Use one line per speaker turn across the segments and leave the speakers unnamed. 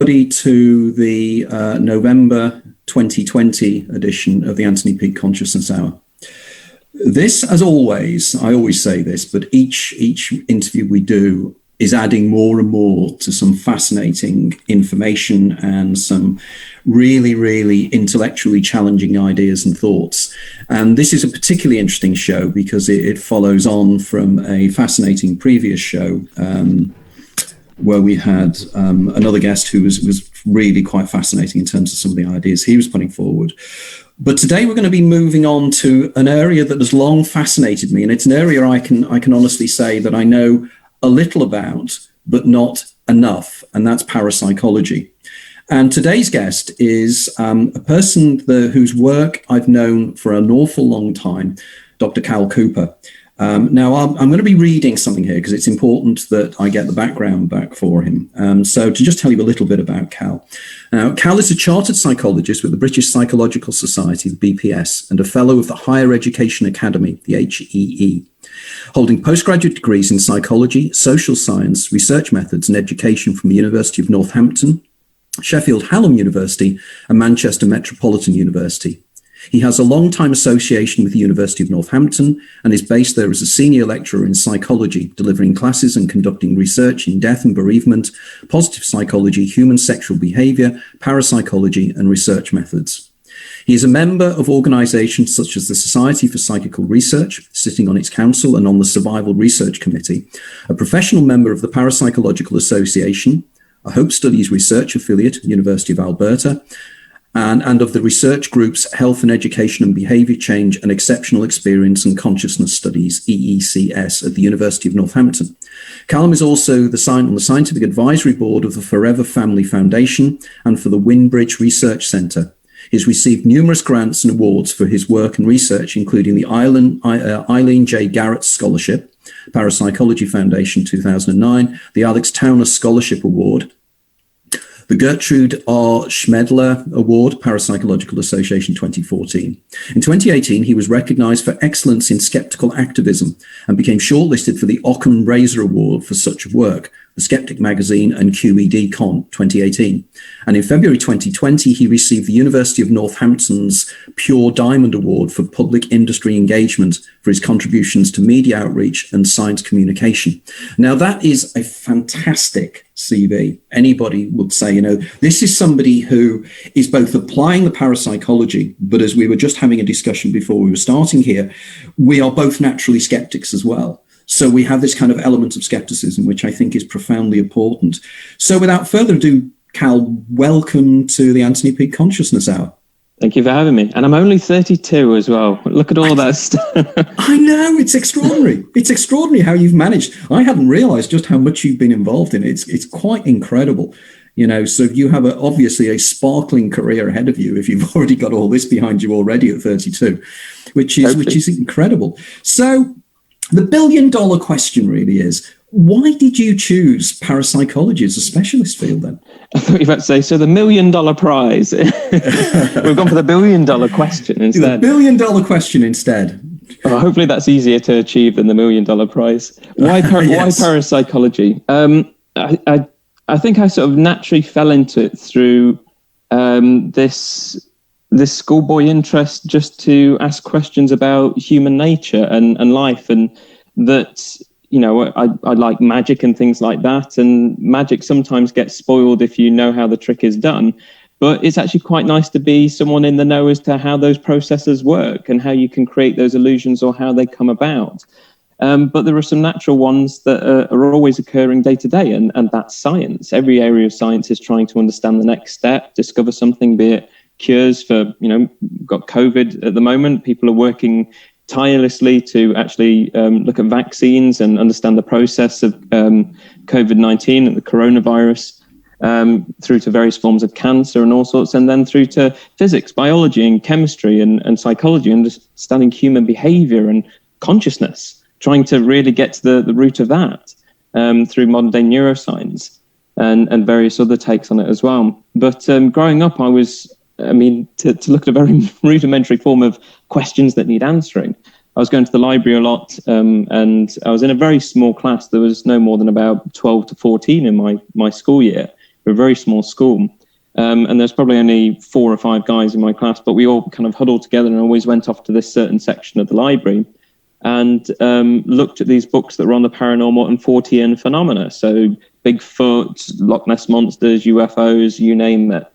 To the November 2020 edition of the Anthony Peake Consciousness Hour. This, as always, I always say this, but each interview we do is adding more and more to some fascinating information and some really, really intellectually challenging ideas and thoughts. And this is a particularly interesting show because it follows on from a fascinating previous show where we had another guest who was really quite fascinating in terms of some of the ideas he was putting forward. But today we're going to be moving on to an area that has long fascinated me, and it's an area I can honestly say that I know a little about, but not enough, and that's parapsychology. And today's guest is a person whose work I've known for an awful long time, Dr. Callum Cooper. Now, I'm going to be reading something here because it's important that I get the background back for him. So to just tell you a little bit about Cal. Now, Cal is a Chartered Psychologist with the British Psychological Society, the BPS, and a Fellow of the Higher Education Academy, the HEE, holding postgraduate degrees in psychology, social science, research methods and education from the University of Northampton, Sheffield Hallam University and Manchester Metropolitan University. He has a long-time association with the University of Northampton and is based there as a senior lecturer in psychology, delivering classes and conducting research in death and bereavement, positive psychology, human sexual behaviour, parapsychology and research methods. He is a member of organisations such as the Society for Psychical Research, sitting on its council and on the Survival Research Committee, a professional member of the Parapsychological Association, a Hope Studies research affiliate, University of Alberta, and of the research groups Health and Education and Behaviour Change and Exceptional Experience and Consciousness Studies, EECS, at the University of Northampton. Callum is also on the Scientific Advisory Board of the Forever Family Foundation and for the Windbridge Research Centre. He's received numerous grants and awards for his work and research, including the Eileen J. Garrett Scholarship, Parapsychology Foundation 2009, the Alex Towner Scholarship Award, the Gertrude R. Schmedler Award, Parapsychological Association 2014. In 2018, he was recognized for excellence in skeptical activism and became shortlisted for the Occam Razor Award for such work, the Skeptic Magazine and QED Con 2018. And in February 2020, he received the University of Northampton's Pure Diamond Award for public industry engagement for his contributions to media outreach and science communication. Now, that is a fantastic CV. Anybody would say, this is somebody who is both applying the parapsychology, but as we were just having a discussion before we were starting here, we are both naturally skeptics as well. So we have this kind of element of skepticism, which I think is profoundly important. So without further ado, Cal, welcome to the Anthony Peake Consciousness Hour.
Thank you for having me. And I'm only 32 as well. Look at all that stuff.
I know, it's extraordinary. It's extraordinary how you've managed. I hadn't realized just how much you've been involved in it. It's quite incredible. So you have obviously a sparkling career ahead of you if you've already got all this behind you already at 32, which is incredible. So the billion-dollar question really is, why did you choose parapsychology as a specialist field then?
I thought you were about to say, so the $1 million prize. We've gone for the $1 billion question instead.
The $1 billion question instead.
Oh, hopefully that's easier to achieve than the $1 million prize. Why
Yes.
Why parapsychology? I think I sort of naturally fell into it through this schoolboy interest just to ask questions about human nature and life, and that, I like magic and things like that, and magic sometimes gets spoiled if you know how the trick is done, but it's actually quite nice to be someone in the know as to how those processes work and how you can create those illusions or how they come about. But there are some natural ones that are always occurring day to day, and that's science. Every area of science is trying to understand the next step, discover something, be it cures for, got COVID at the moment. People are working tirelessly to actually look at vaccines and understand the process of COVID-19 and the coronavirus, through to various forms of cancer and all sorts, and then through to physics, biology and chemistry and psychology, understanding human behavior and consciousness, trying to really get to the root of that through modern day neuroscience and various other takes on it as well. But growing up, to look at a very rudimentary form of questions that need answering, I was going to the library a lot, and I was in a very small class. There was no more than about 12 to 14 in my school year. We're a very small school. And there's probably only 4 or 5 guys in my class, but we all kind of huddled together and always went off to this certain section of the library and looked at these books that were on the paranormal and Fortean phenomena. So Bigfoot, Loch Ness monsters, UFOs, you name it.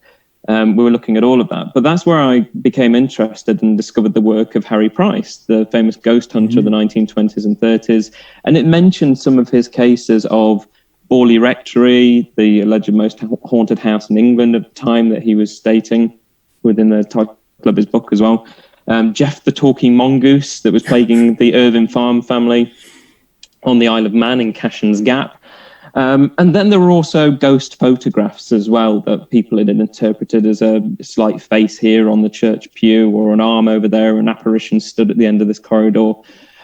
We were looking at all of that. But that's where I became interested and discovered the work of Harry Price, the famous ghost hunter of the 1920s and 30s. And it mentioned some of his cases of Borley Rectory, the alleged most haunted house in England at the time that he was stating within the title of his book as well. Jeff the Talking Mongoose that was plaguing the Irvine Farm family on the Isle of Man in Cashin's Gap. And then there were also ghost photographs as well that people had interpreted as a slight face here on the church pew or an arm over there, an apparition stood at the end of this corridor.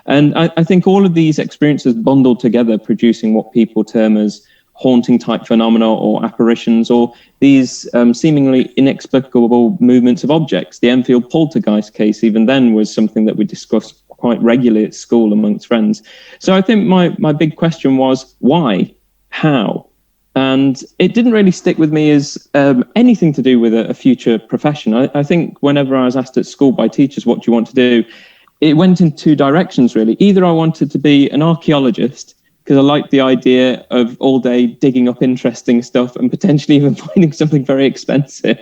And I think all of these experiences bundled together, producing what people term as haunting type phenomena or apparitions, or these seemingly inexplicable movements of objects. The Enfield Poltergeist case, even then, was something that we discussed quite regularly at school amongst friends. So I think my big question was, why? How? And it didn't really stick with me as anything to do with a future profession. I think whenever I was asked at school by teachers, what do you want to do? It went in 2 directions, really. Either I wanted to be an archaeologist, because I liked the idea of all day digging up interesting stuff and potentially even finding something very expensive,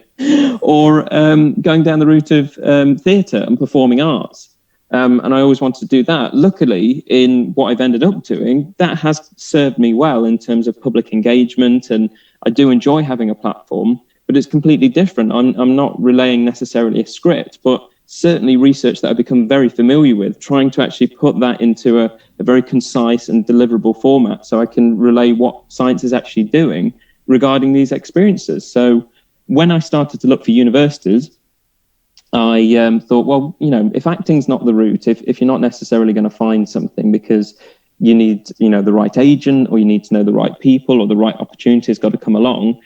or going down the route of theatre and performing arts. And I always wanted to do that. Luckily, in what I've ended up doing, that has served me well in terms of public engagement, and I do enjoy having a platform, but it's completely different. I'm not relaying necessarily a script, but certainly research that I've become very familiar with, trying to actually put that into a very concise and deliverable format so I can relay what science is actually doing regarding these experiences. So when I started to look for universities, I thought, well, if acting's not the route, if you're not necessarily going to find something because you need, the right agent, or you need to know the right people, or the right opportunity has got to come along,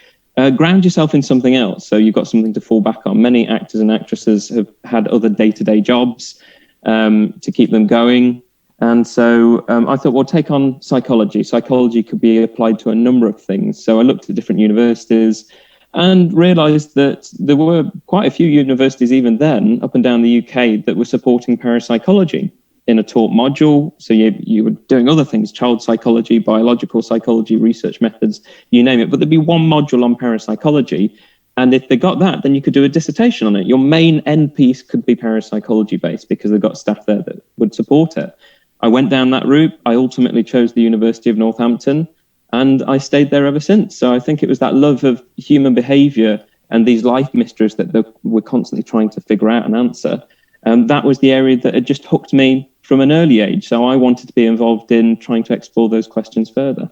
ground yourself in something else. So you've got something to fall back on. Many actors and actresses have had other day-to-day jobs to keep them going. And so I thought, well, take on psychology. Psychology could be applied to a number of things. So I looked at different universities and realised that there were quite a few universities even then up and down the UK that were supporting parapsychology in a taught module. So you were doing other things, child psychology, biological psychology, research methods, you name it. But there'd be one module on parapsychology. And if they got that, then you could do a dissertation on it. Your main end piece could be parapsychology based because they've got staff there that would support it. I went down that route. I ultimately chose the University of Northampton, and I stayed there ever since. So I think it was that love of human behaviour and these life mysteries that we're constantly trying to figure out and answer. That was the area that had just hooked me from an early age. So I wanted to be involved in trying to explore those questions further.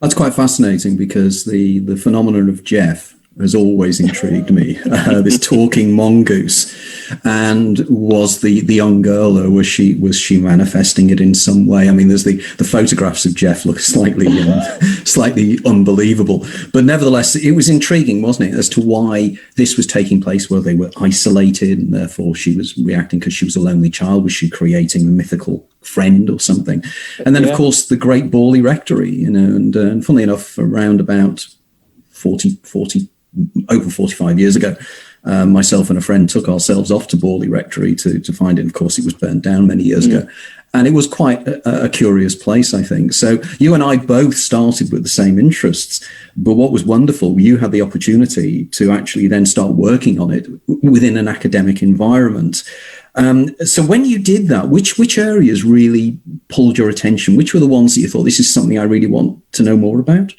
That's quite fascinating because the phenomenon of Jeff has always intrigued me. This talking mongoose, and was the young girl, or was she manifesting it in some way? I mean, there's the photographs of Jeff look slightly unbelievable, but nevertheless, it was intriguing, wasn't it, as to why this was taking place, where they were isolated, and therefore she was reacting because she was a lonely child. Was she creating a mythical friend or something? And then, of course, the Great Borley Rectory, and funnily enough, around about 40 over 45 years ago, myself and a friend took ourselves off to Borley Rectory to find it. Of course, it was burnt down many years ago. And it was quite a curious place, I think. So you and I both started with the same interests. But what was wonderful, you had the opportunity to actually then start working on it within an academic environment. So when you did that, which areas really pulled your attention? Which were the ones that you thought, this is something I really want to know more about?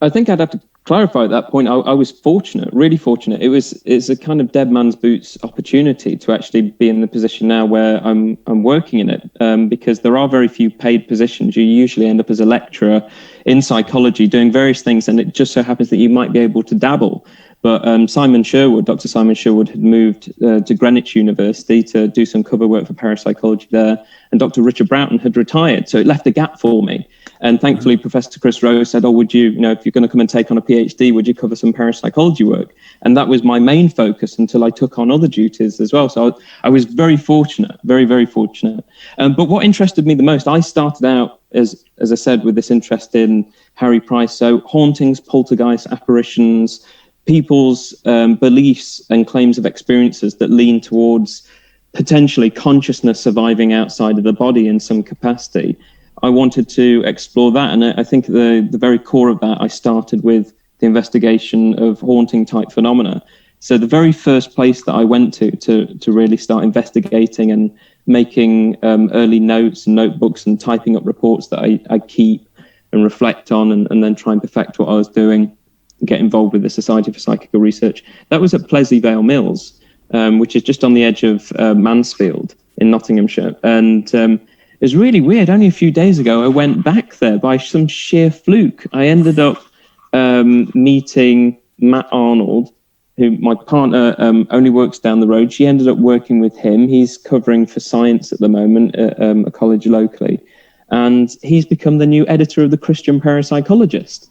I think I'd have to clarify at that point. I was fortunate, really fortunate. It's a kind of dead man's boots opportunity to actually be in the position now where I'm working in it, because there are very few paid positions. You usually end up as a lecturer in psychology doing various things, and it just so happens that you might be able to dabble. But Dr. Simon Sherwood had moved to Greenwich University to do some cover work for parapsychology there, and Dr. Richard Broughton had retired, so it left a gap for me. And thankfully, Professor Chris Rose said, would you, if you're going to come and take on a PhD, would you cover some parapsychology work? And that was my main focus until I took on other duties as well. So I was very fortunate, very, very fortunate. But what interested me the most, I started out, as I said, with this interest in Harry Price. So hauntings, poltergeists, apparitions, people's beliefs and claims of experiences that lean towards potentially consciousness surviving outside of the body in some capacity. I wanted to explore that, and I think the very core of that, I started with the investigation of haunting type phenomena. So the very first place that I went to really start investigating and making early notes and notebooks and typing up reports that I keep and reflect on and then try and perfect what I was doing, get involved with the Society for Psychical Research. That was at Plesley Vale Mills, which is just on the edge of Mansfield in Nottinghamshire. And it was really weird. Only a few days ago, I went back there by some sheer fluke. I ended up meeting Matt Arnold, who my partner only works down the road. She ended up working with him. He's covering for science at the moment at a college locally. And he's become the new editor of the Christian Parapsychologist.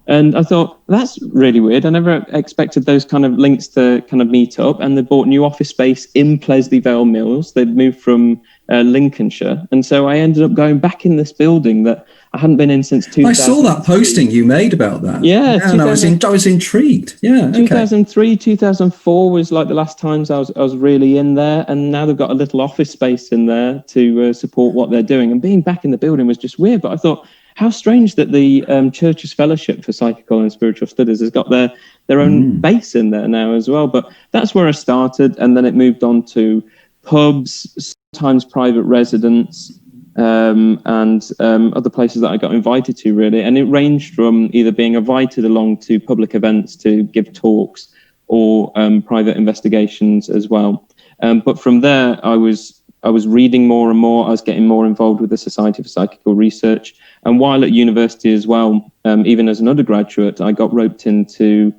And I thought, that's really weird. I never expected those kind of links to kind of meet up. And they bought new office space in Plesley Vale Mills. They'd moved from Lincolnshire. And so I ended up going back in this building that I hadn't been in since 2003.
I saw that posting you made about that.
Yeah.
And I was intrigued. Yeah. Okay.
2003, 2004 was like the last times I was really in there. And now they've got a little office space in there to support what they're doing. And being back in the building was just weird. But I thought, how strange that the Church's Fellowship for Psychical and Spiritual Studies has got their own base in there now as well. But that's where I started. And then it moved on to pubs, sometimes private residence, and other places that I got invited to, really. And it ranged from either being invited along to public events to give talks or private investigations as well. But from there, I was reading more and more. I was getting more involved with the Society for Psychical Research. And while at university as well, even as an undergraduate, I got roped into,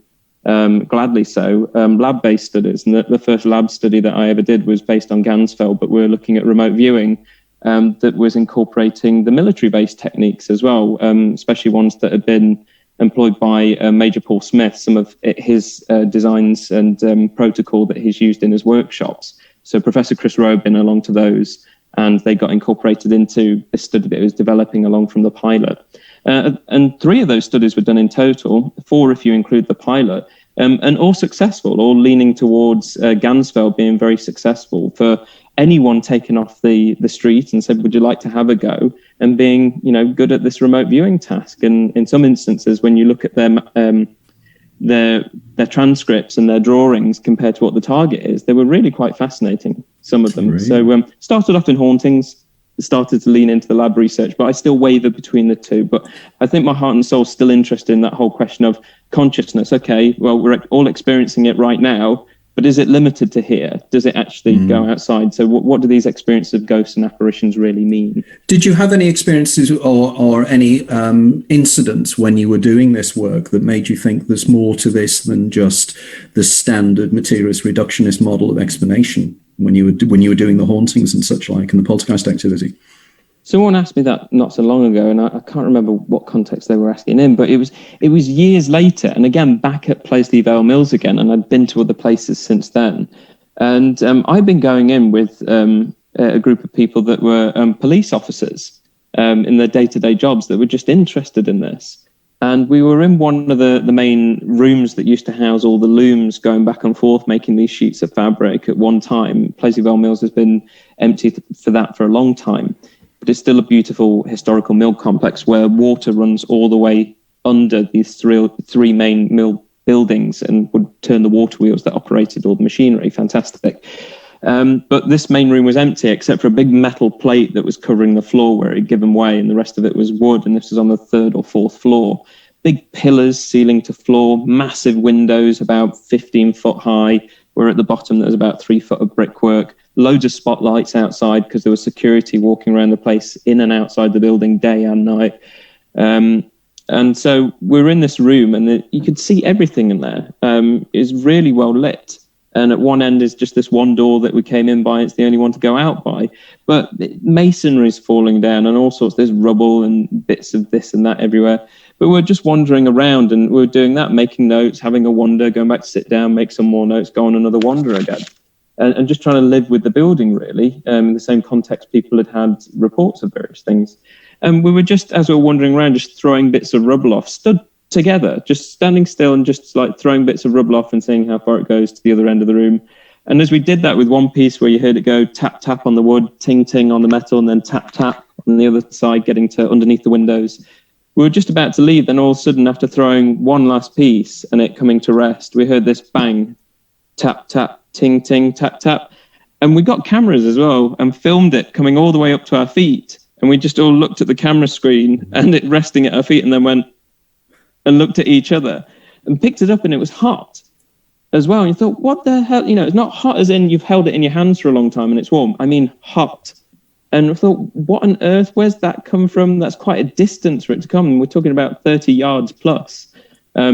gladly so, lab-based studies. And the first lab study that I ever did was based on Gansfeld, but we were looking at remote viewing that was incorporating the military-based techniques as well, especially ones that had been employed by Major Paul Smith, some of his designs and protocol that he's used in his workshops. So Professor Chris Rowe had been along to those, and they got incorporated into a study that was developing along from the pilot. And 3 of those studies were done in total, 4 if you include the pilot, and all successful, all leaning towards Gansfeld being very successful for anyone taken off the street and said, would you like to have a go? And being, good at this remote viewing task. And in some instances, when you look at their transcripts and their drawings compared to what the target is, they were really quite fascinating, some of them. Really? So started off in hauntings, started to lean into the lab research, but I still waver between the two. But I think my heart and soul is still interested in that whole question of consciousness. Okay, well, we're all experiencing it right now, but is it limited to here? Does it actually go outside? So what do these experiences of ghosts and apparitions really mean? Did
you have any experiences or any incidents when you were doing this work that made you think there's more to this than just the standard materialist reductionist model of explanation when you were doing the hauntings and such like and the poltergeist activity?
Someone asked me that not so long ago, and I can't remember what context they were asking in, but it was years later, and again, back at Plesley Vale Mills again, and I'd been to other places since then. And I'd been going in with a group of people that were police officers in their day-to-day jobs that were just interested in this. And we were in one of the main rooms that used to house all the looms going back and forth, making these sheets of fabric at one time. Plesley Vale Mills has been empty for that for a long time. But it's still a beautiful historical mill complex where water runs all the way under these three main mill buildings and would turn the water wheels that operated all the machinery. Fantastic. But this main room was empty except for a big metal plate that was covering the floor where it had given way, and the rest of it was wood, and this was on the 3rd or 4th floor. Big pillars, ceiling to floor, massive windows about 15 foot high. We're at the bottom, there's about 3 foot of brickwork. Loads of spotlights outside because there was security walking around the place in and outside the building day and night. And so we're in this room and you could see everything in there. It's really well lit. And at one end is just this one door that we came in by. It's the only one to go out by. But masonry is falling down and all sorts. There's rubble and bits of this and that everywhere. But we're just wandering around and we're doing that, making notes, having a wander, going back to sit down, make some more notes, go on another wander again. And just trying to live with the building, really. In the same context, people had reports of various things. And we were just, as we were wandering around, just throwing bits of rubble off, stood together, just standing still and just like throwing bits of rubble off and seeing how far it goes to the other end of the room. And as we did that with one piece where you heard it go tap, tap on the wood, ting, ting on the metal, and then tap, tap on the other side, getting to underneath the windows, we were just about to leave. Then all of a sudden, after throwing one last piece and it coming to rest, we heard this bang, tap, tap, ting, ting, tap, tap. And we got cameras as well and filmed it coming all the way up to our feet. And we just all looked at the camera screen and it resting at our feet, and then went and looked at each other and picked it up, and it was hot as well. And you thought, what the hell? You know, it's not hot as in you've held it in your hands for a long time and it's warm. I mean, hot. And I thought, what on earth? Where's that come from? That's quite a distance for it to come. We're talking about 30 yards plus,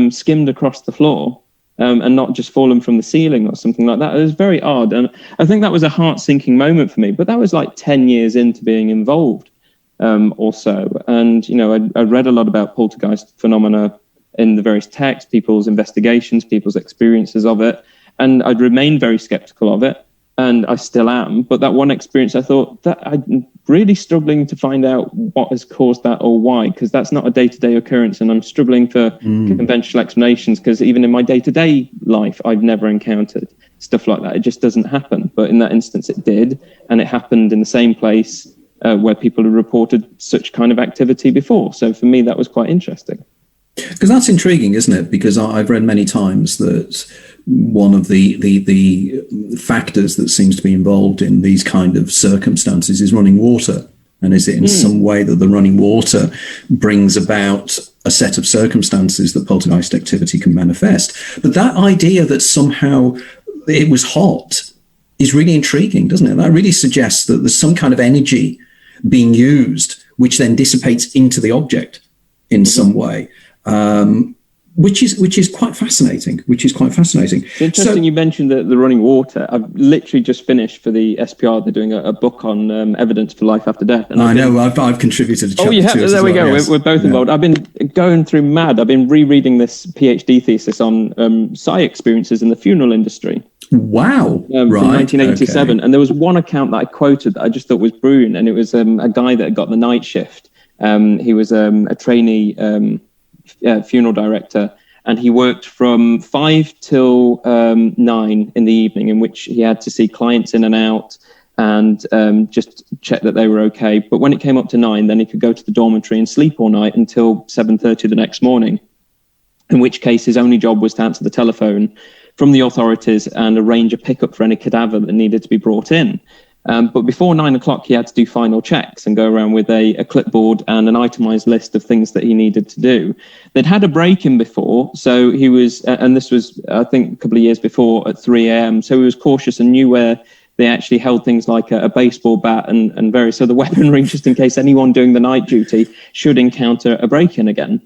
skimmed across the floor, and not just fallen from the ceiling or something like that. It was very odd. And I think that was a heart-sinking moment for me. But that was like 10 years into being involved also. And, you know, I read a lot about poltergeist phenomena in the various texts, people's investigations, people's experiences of it. And I'd remained very skeptical of it. And I still am. But that one experience, I thought that I'm really struggling to find out what has caused that or why, because that's not a day-to-day occurrence. And I'm struggling for conventional explanations, because even in my day-to-day life, I've never encountered stuff like that. It just doesn't happen. But in that instance, it did. And it happened in the same place where people had reported such kind of activity before. So for me, that was quite interesting.
Because that's intriguing, isn't it? Because I've read many times that one of the factors that seems to be involved in these kind of circumstances is running water. And is it in some way that the running water brings about a set of circumstances that poltergeist activity can manifest? But that idea that somehow it was hot is really intriguing, doesn't it? That really suggests that there's some kind of energy being used, which then dissipates into the object in some way. Which is quite fascinating.
It's interesting you mentioned the running water. I've literally just finished for the SPR. They're doing a book on evidence for life after death. And
I've contributed a chapter.
Oh, you have? There we go. Yes. We're both involved. I've been going through mad. I've been rereading this PhD thesis on psi experiences in the funeral industry.
Wow.
From 1987. Okay. And there was one account that I quoted that I just thought was brilliant. And it was a guy that had got the night shift. He was a trainee funeral director, and he worked from 5 till 9 in the evening, in which he had to see clients in and out and just check that they were okay. But when it came up to 9, then he could go to the dormitory and sleep all night until 7:30 the next morning, in which case his only job was to answer the telephone from the authorities and arrange a pickup for any cadaver that needed to be brought in. But before 9 o'clock, he had to do final checks and go around with a clipboard and an itemized list of things that he needed to do. They'd had a break-in before, so he was, and this was, I think, a couple of years before at 3 a.m., so he was cautious and knew where they actually held things like a baseball bat and various other weaponry, just in case anyone doing the night duty should encounter a break-in again.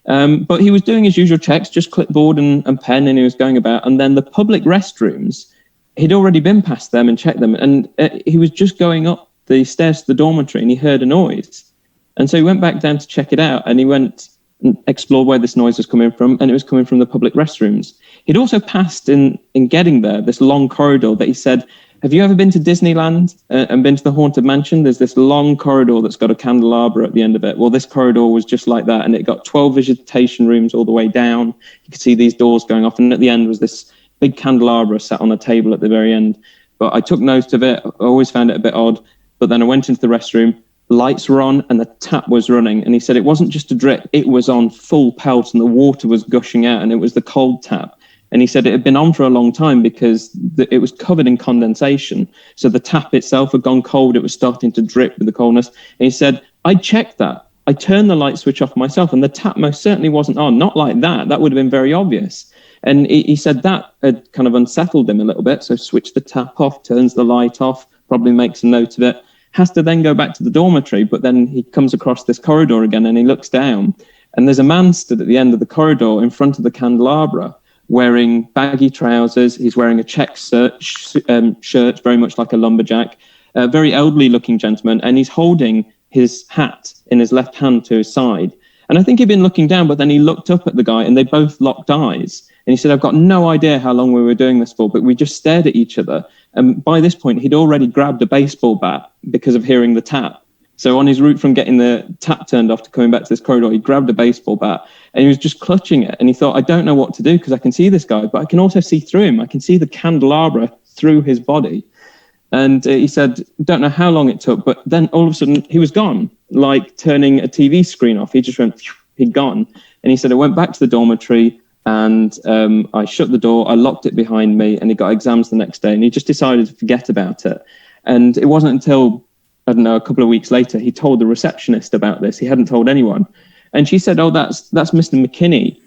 But he was doing his usual checks, just clipboard and pen, and he was going about. And then the public restrooms, he'd already been past them and checked them, and he was just going up the stairs to the dormitory, and he heard a noise. And so he went back down to check it out, and he went and explored where this noise was coming from, and it was coming from the public restrooms. He'd also passed in getting there this long corridor that he said, have you ever been to Disneyland and been to the Haunted Mansion? There's this long corridor that's got a candelabra at the end of it. Well, this corridor was just like that, and it got 12 visitation rooms all the way down. You could see these doors going off, and at the end was this big candelabra sat on a table at the very end. But I took note of it. I always found it a bit odd. But then I went into the restroom, lights were on, and the tap was running. And he said it wasn't just a drip, it was on full pelt, and the water was gushing out, and it was the cold tap. And he said it had been on for a long time because it was covered in condensation. So the tap itself had gone cold. It was starting to drip with the coldness. And he said, I checked that. I turned the light switch off myself, and the tap most certainly wasn't on. Not like that. That would have been very obvious. And he said that had kind of unsettled him a little bit. So switched the tap off, turns the light off, probably makes a note of it, has to then go back to the dormitory. But then he comes across this corridor again, and he looks down, and there's a man stood at the end of the corridor in front of the candelabra wearing baggy trousers. He's wearing a check shirt, very much like a lumberjack, a very elderly looking gentleman. And he's holding his hat in his left hand to his side. And I think he'd been looking down, but then he looked up at the guy, and they both locked eyes. And he said, I've got no idea how long we were doing this for, but we just stared at each other. And by this point, he'd already grabbed a baseball bat because of hearing the tap. So on his route from getting the tap turned off to coming back to this corridor, he grabbed a baseball bat and he was just clutching it. And he thought, I don't know what to do because I can see this guy, but I can also see through him. I can see the candelabra through his body. And he said, don't know how long it took, but then all of a sudden he was gone, like turning a TV screen off. He just went, he'd gone. And he said, I went back to the dormitory and I shut the door, I locked it behind me, and he got exams the next day and he just decided to forget about it. And it wasn't until, I don't know, a couple of weeks later, he told the receptionist about this. He hadn't told anyone. And she said, oh, that's Mr. McKinney.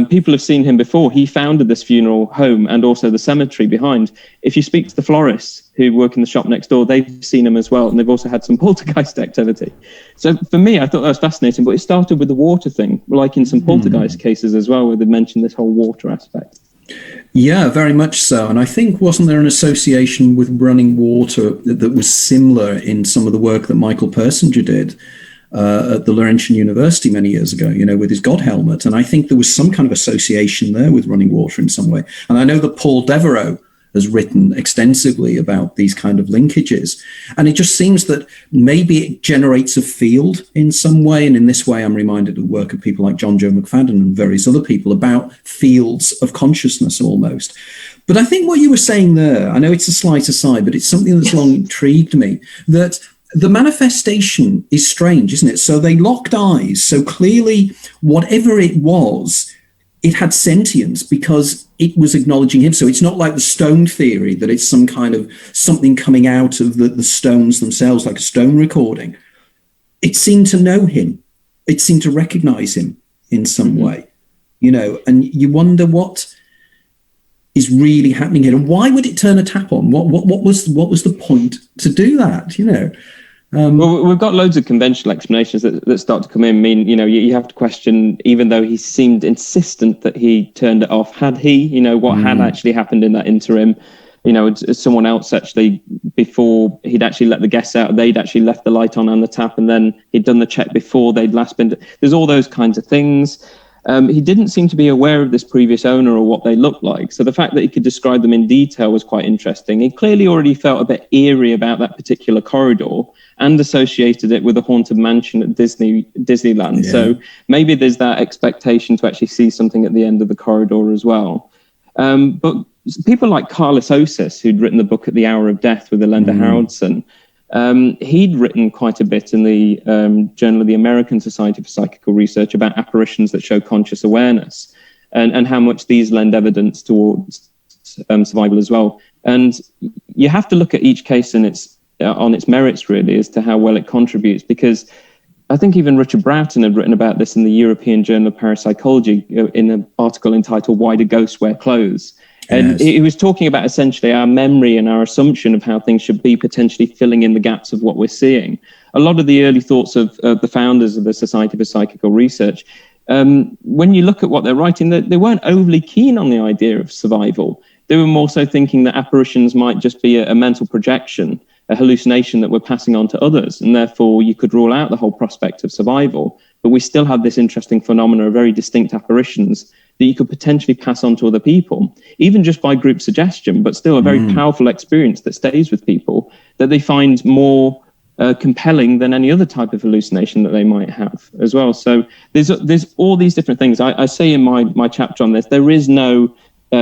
People have seen him before. He founded this funeral home and also the cemetery behind. If you speak to the florists who work in the shop next door, they've seen him as well. And they've also had some poltergeist activity. So for me, I thought that was fascinating. But it started with the water thing, like in some poltergeist cases as well, where they mentioned this whole water aspect.
Yeah, very much so. And I think, wasn't there an association with running water that was similar in some of the work that Michael Persinger did at the Laurentian University many years ago, with his God helmet? And I think there was some kind of association there with running water in some way. And I know that Paul Devereaux has written extensively about these kind of linkages. And it just seems that maybe it generates a field in some way. And in this way, I'm reminded of the work of people like John Joe McFadden and various other people about fields of consciousness almost. But I think what you were saying there, I know it's a slight aside, but it's something that's long intrigued me, that the manifestation is strange, isn't it? So they locked eyes. So clearly, whatever it was, it had sentience because it was acknowledging him. So it's not like the stone theory that it's some kind of something coming out of the stones themselves, like a stone recording. It seemed to know him. It seemed to recognize him in some way, and you wonder what is really happening here. And why would it turn a tap on? What was the point to do that,
Well, we've got loads of conventional explanations that start to come in. I mean, you have to question, even though he seemed insistent that he turned it off, had he, what had actually happened in that interim? Someone else actually, before he'd actually let the guests out, they'd actually left the light on and the tap, and then he'd done the check before they'd last been. There's all those kinds of things. He didn't seem to be aware of this previous owner or what they looked like. So the fact that he could describe them in detail was quite interesting. He clearly already felt a bit eerie about that particular corridor and associated it with a haunted mansion at Disneyland. Yeah. So maybe there's that expectation to actually see something at the end of the corridor as well. But people like Carlos Osis, who'd written the book At the Hour of Death with Elenda Haraldson, he'd written quite a bit in the Journal of the American Society for Psychical Research about apparitions that show conscious awareness and how much these lend evidence towards survival as well. And you have to look at each case on its merits, really, as to how well it contributes, because I think even Richard Broughton had written about this in the European Journal of Parapsychology in an article entitled Why Do Ghosts Wear Clothes? And he was talking about essentially our memory and our assumption of how things should be, potentially filling in the gaps of what we're seeing. A lot of the early thoughts of the founders of the Society for Psychical Research, when you look at what they're writing, they weren't overly keen on the idea of survival. They were more so thinking that apparitions might just be a mental projection, a hallucination that we're passing on to others, and therefore you could rule out the whole prospect of survival. But we still have this interesting phenomena of very distinct apparitions that you could potentially pass on to other people, even just by group suggestion, but still a very powerful experience that stays with people, that they find more compelling than any other type of hallucination that they might have as well. So there's all these different things. I say in my chapter on this, there is no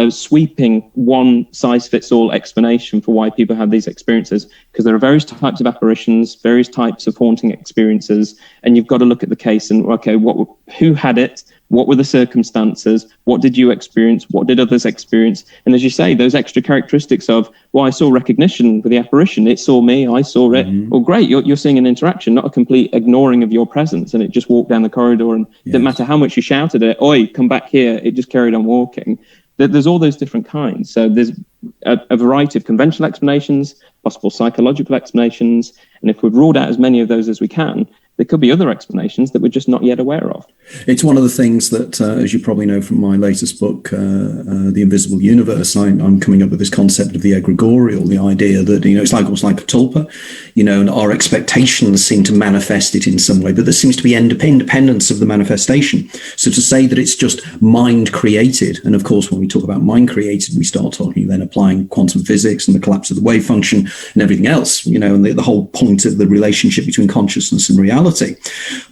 sweeping one-size-fits-all explanation for why people have these experiences, because there are various types of apparitions, various types of haunting experiences, and you've got to look at the case and, okay, who had it? What were the circumstances? What did you experience? What did others experience? And as you say, those extra characteristics of, well, I saw recognition with the apparition. It saw me. I saw it. Well, great. You're seeing an interaction, not a complete ignoring of your presence. And it just walked down the corridor, and it didn't matter how much you shouted it. Oi, come back here. It just carried on walking. There's all those different kinds. So there's a variety of conventional explanations, possible psychological explanations. And if we've ruled out as many of those as we can, there could be other explanations that we're just not yet aware of.
It's one of the things that, as you probably know from my latest book, The Invisible Universe, I'm coming up with this concept of the egregorial, the idea that, it's almost like a tulpa, and our expectations seem to manifest it in some way, but there seems to be independence of the manifestation. So to say that it's just mind created, and of course, when we talk about mind created, we start talking then applying quantum physics and the collapse of the wave function and everything else, and the whole point of the relationship between consciousness and reality.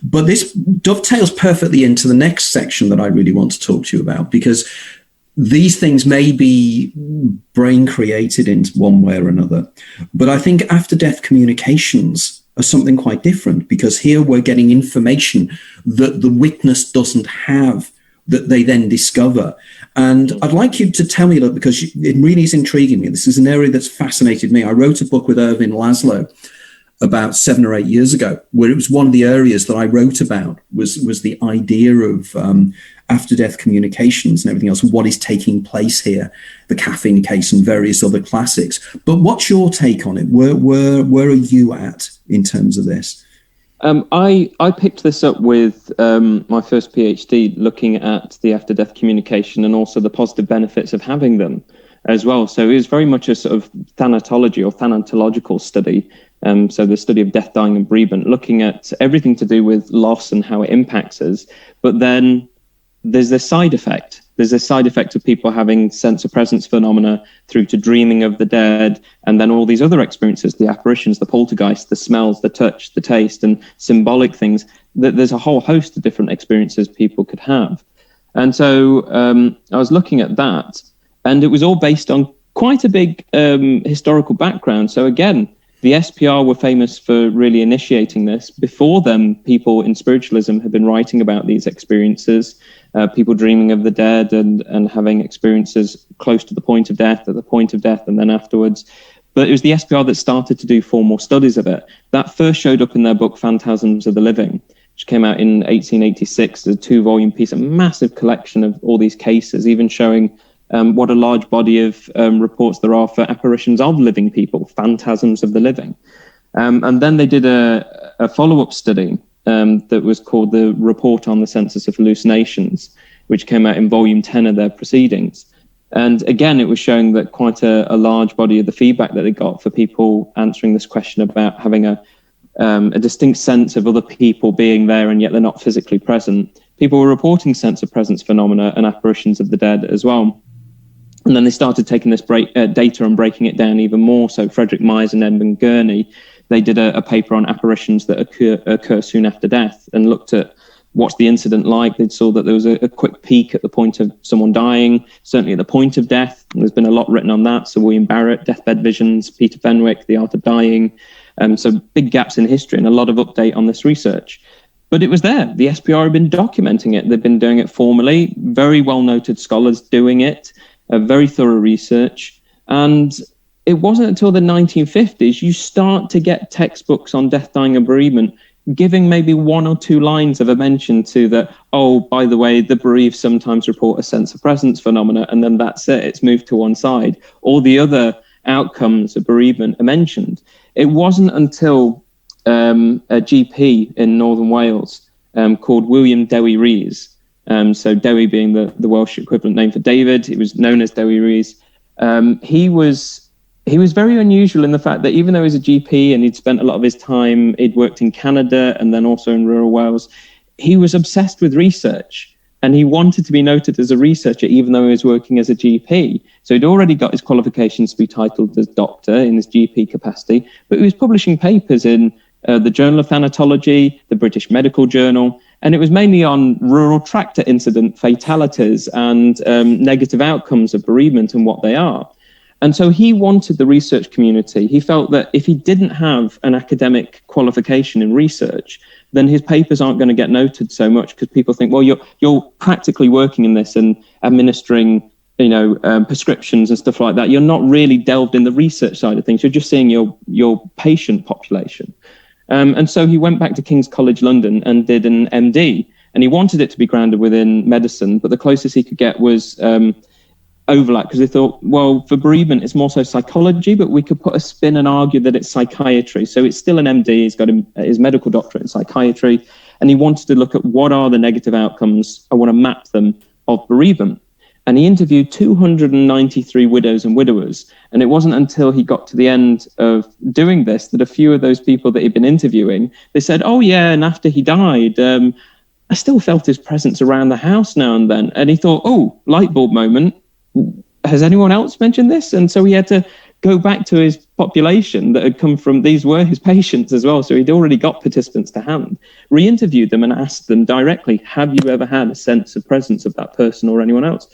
But this dovetails perfectly into the next section that I really want to talk to you about, because these things may be brain created in one way or another, but I think after death communications are something quite different, because here we're getting information that the witness doesn't have, that they then discover. And I'd like you to tell me a little, because it really is intriguing me. This is an area that's fascinated me. I wrote a book with Irvin Laszlo about 7 or 8 years ago, where it was one of the areas that I wrote about was the idea of after-death communications and everything else, and what is taking place here, the caffeine case and various other classics. But what's your take on it? Where are you at in terms of this?
I picked this up with my first PhD, looking at the after-death communication and also the positive benefits of having them as well. So it was very much a sort of thanatology or thanatological study. So the study of death, dying and bereavement, looking at everything to do with loss and how it impacts us. But then there's this side effect. There's a side effect of people having sense of presence phenomena through to dreaming of the dead, and then all these other experiences, the apparitions, the poltergeist, the smells, the touch, the taste, and symbolic things. There's a whole host of different experiences people could have. And so I was looking at that, and it was all based on quite a big historical background. So again, the SPR were famous for really initiating this. Before them, people in spiritualism had been writing about these experiences, people dreaming of the dead and having experiences close to the point of death, at the point of death, and then afterwards. But it was the SPR that started to do formal studies of it. That first showed up in their book, Phantasms of the Living, which came out in 1886, a 2-volume piece, a massive collection of all these cases, even showing what a large body of reports there are for apparitions of living people, phantasms of the living. And then they did a follow-up study that was called the Report on the Census of Hallucinations, which came out in volume 10 of their proceedings. And again, it was showing that quite a large body of the feedback that they got for people answering this question about having a distinct sense of other people being there and yet they're not physically present. People were reporting sense of presence phenomena and apparitions of the dead as well. And then they started taking this data and breaking it down even more. So Frederick Myers and Edmund Gurney, they did a paper on apparitions that occur soon after death and looked at what's the incident like. They saw that there was a quick peak at the point of someone dying, certainly at the point of death. And there's been a lot written on that. So William Barrett, Deathbed Visions, Peter Fenwick, The Art of Dying. So big gaps in history and a lot of update on this research. But it was there. The SPR had been documenting it. They've been doing it formally. Very well-noted scholars doing it. Very thorough research. And it wasn't until the 1950s you start to get textbooks on death, dying and bereavement giving maybe 1 or 2 lines of a mention to that, oh, by the way, the bereaved sometimes report a sense of presence phenomena, and then that's it. It's moved to one side. All the other outcomes of bereavement are mentioned. It wasn't until a GP in Northern Wales called William Dewi Rees, so Dewi being the Welsh equivalent name for David. He was known as Dewi Rees. He was very unusual in the fact that even though he was a GP and he'd spent a lot of his time, he'd worked in Canada and then also in rural Wales, he was obsessed with research and he wanted to be noted as a researcher even though he was working as a GP. So he'd already got his qualifications to be titled as doctor in his GP capacity, but he was publishing papers in the Journal of Thanatology, the British Medical Journal, and it was mainly on rural tractor incident fatalities and negative outcomes of bereavement and what they are. And so he wanted the research community. He felt that if he didn't have an academic qualification in research, then his papers aren't going to get noted so much because people think, well, you're practically working in this and administering, prescriptions and stuff like that. You're not really delved in the research side of things. You're just seeing your patient population. And so he went back to King's College London and did an MD. And he wanted it to be grounded within medicine, but the closest he could get was overlap, because they thought, well, for bereavement, it's more so psychology, but we could put a spin and argue that it's psychiatry. So it's still an MD. He's got his medical doctorate in psychiatry. And he wanted to look at what are the negative outcomes. I want to map them of bereavement. And he interviewed 293 widows and widowers. And it wasn't until he got to the end of doing this that a few of those people that he'd been interviewing, they said, oh yeah, and after he died, I still felt his presence around the house now and then. And he thought, oh, light bulb moment. Has anyone else mentioned this? And so he had to go back to his population that had come from, these were his patients as well. So he'd already got participants to hand, re-interviewed them and asked them directly, have you ever had a sense of presence of that person or anyone else?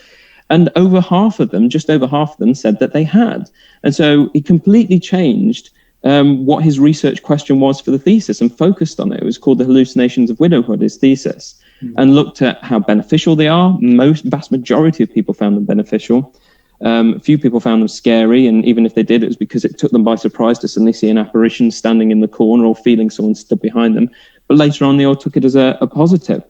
And over half of them, just over half of them, said that they had. And so he completely changed what his research question was for the thesis and focused on it. It was called The Hallucinations of Widowhood, his thesis, and looked at how beneficial they are. Vast majority of people found them beneficial. A few people found them scary, and even if they did, it was because it took them by surprise to suddenly see an apparition standing in the corner or feeling someone stood behind them. But later on, they all took it as a positive.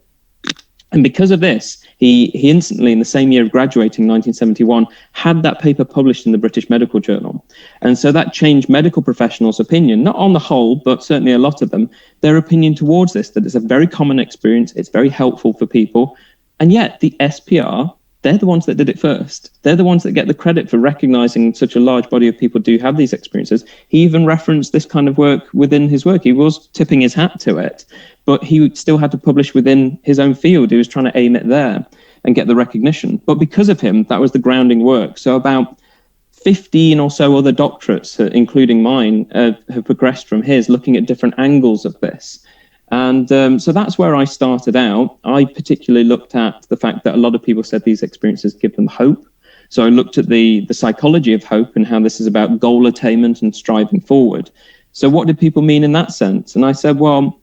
And because of this, he instantly, in the same year of graduating, 1971, had that paper published in the British Medical Journal. And so that changed medical professionals' opinion, not on the whole, but certainly a lot of them, their opinion towards this, that it's a very common experience, it's very helpful for people. And yet the SPR, they're the ones that did it first. They're the ones that get the credit for recognizing such a large body of people do have these experiences. He even referenced this kind of work within his work. He was tipping his hat to it, but he still had to publish within his own field. He was trying to aim it there and get the recognition. But because of him, that was the grounding work. So about 15 or so other doctorates, including mine, have progressed from his, looking at different angles of this. And so that's where I started out. I particularly looked at the fact that a lot of people said these experiences give them hope. So I looked at the psychology of hope and how this is about goal attainment and striving forward. So what did people mean in that sense? And I said, well,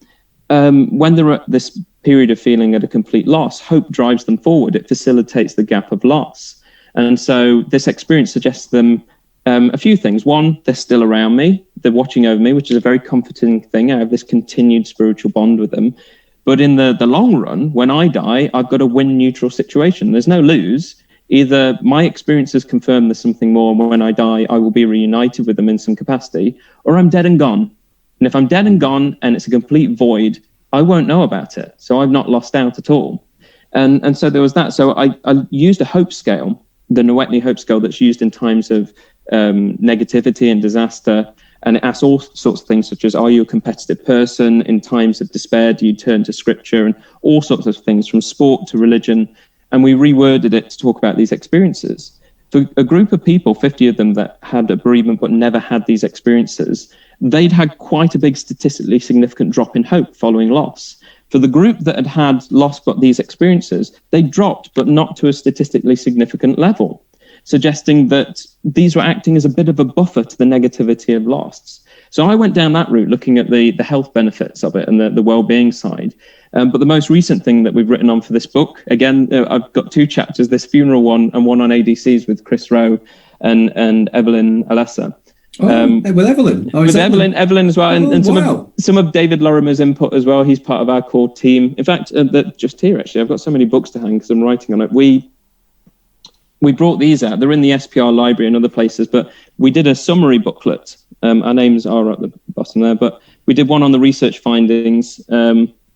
when they're at this period of feeling at a complete loss, hope drives them forward. It facilitates the gap of loss. And so this experience suggests to them a few things. One, they're still around me. They're watching over me, which is a very comforting thing. I have this continued spiritual bond with them. But in the long run, when I die, I've got a win-neutral situation. There's no lose. Either my experiences confirm there's something more, and when I die, I will be reunited with them in some capacity, or I'm dead and gone. And if I'm dead and gone and it's a complete void, I won't know about it. So I've not lost out at all. And so there was that. So I used a hope scale, the Nowotny hope scale that's used in times of negativity and disaster. And it asks all sorts of things, such as, are you a competitive person? In times of despair, do you turn to scripture? And all sorts of things, from sport to religion. And we reworded it to talk about these experiences. For a group of people, 50 of them that had a bereavement but never had these experiences, they'd had quite a big statistically significant drop in hope following loss. For the group that had had loss but these experiences, they dropped, but not to a statistically significant level, suggesting that these were acting as a bit of a buffer to the negativity of loss. So I went down that route, looking at the health benefits of it and the well-being side. But the most recent thing that we've written on for this book, again, I've got two chapters, this funeral one and one on ADCs with Chris Rowe and Evelyn Alessa.
With Evelyn.
With Evelyn as well. And some of David Lorimer's input as well. He's part of our core team. In fact, just here, actually, I've got so many books to hang because I'm writing on it. We brought these out. They're in the SPR library and other places, but we did a summary booklet. Our names are at the bottom there, but we did one on the research findings,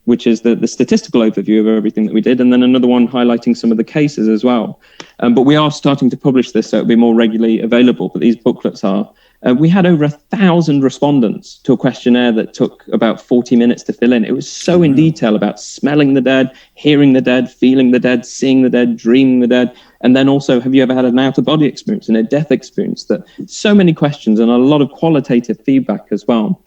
which is the statistical overview of everything that we did, and then another one highlighting some of the cases as well. But we are starting to publish this, so it'll be more regularly available, but these booklets are. We had over 1,000 respondents to a questionnaire that took about 40 minutes to fill in. It was so in detail about smelling the dead, hearing the dead, feeling the dead, seeing the dead, dreaming the dead. And then also, have you ever had an out-of-body experience and a death experience? That so many questions and a lot of qualitative feedback as well.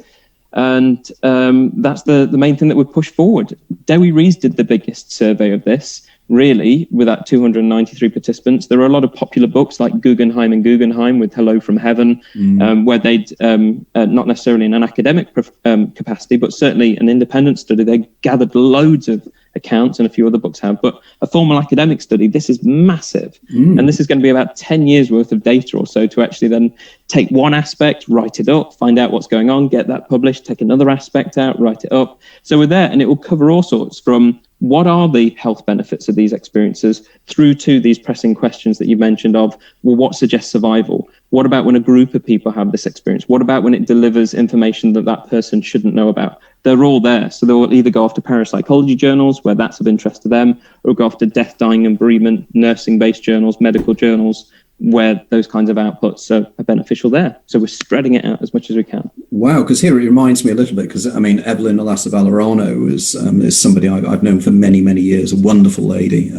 And that's the main thing that would push forward. Dewi Rees did the biggest survey of this, really, with that 293 participants. There are a lot of popular books like Guggenheim and Guggenheim with Hello from Heaven, where they'd, not necessarily in an academic capacity, but certainly an independent study, they gathered loads of accounts, and a few other books have, but a formal academic study, this is massive. And this is going to be about 10 years worth of data or so to actually then take one aspect, write it up, find out what's going on, get that published, take another aspect out, write it up. So we're there, and it will cover all sorts from what are the health benefits of these experiences through to these pressing questions that you mentioned of, well, what suggests survival? What about when a group of people have this experience? What about when it delivers information that that person shouldn't know about? They're all there. So they'll either go off to parapsychology journals, where that's of interest to them, or go off to death, dying and bereavement, nursing-based journals, medical journals, where those kinds of outputs are beneficial there. So we're spreading it out as much as we can.
Wow, because here it reminds me a little bit, because I mean, Evelyn Alassa Valorano is somebody I've known for many, many years, a wonderful lady.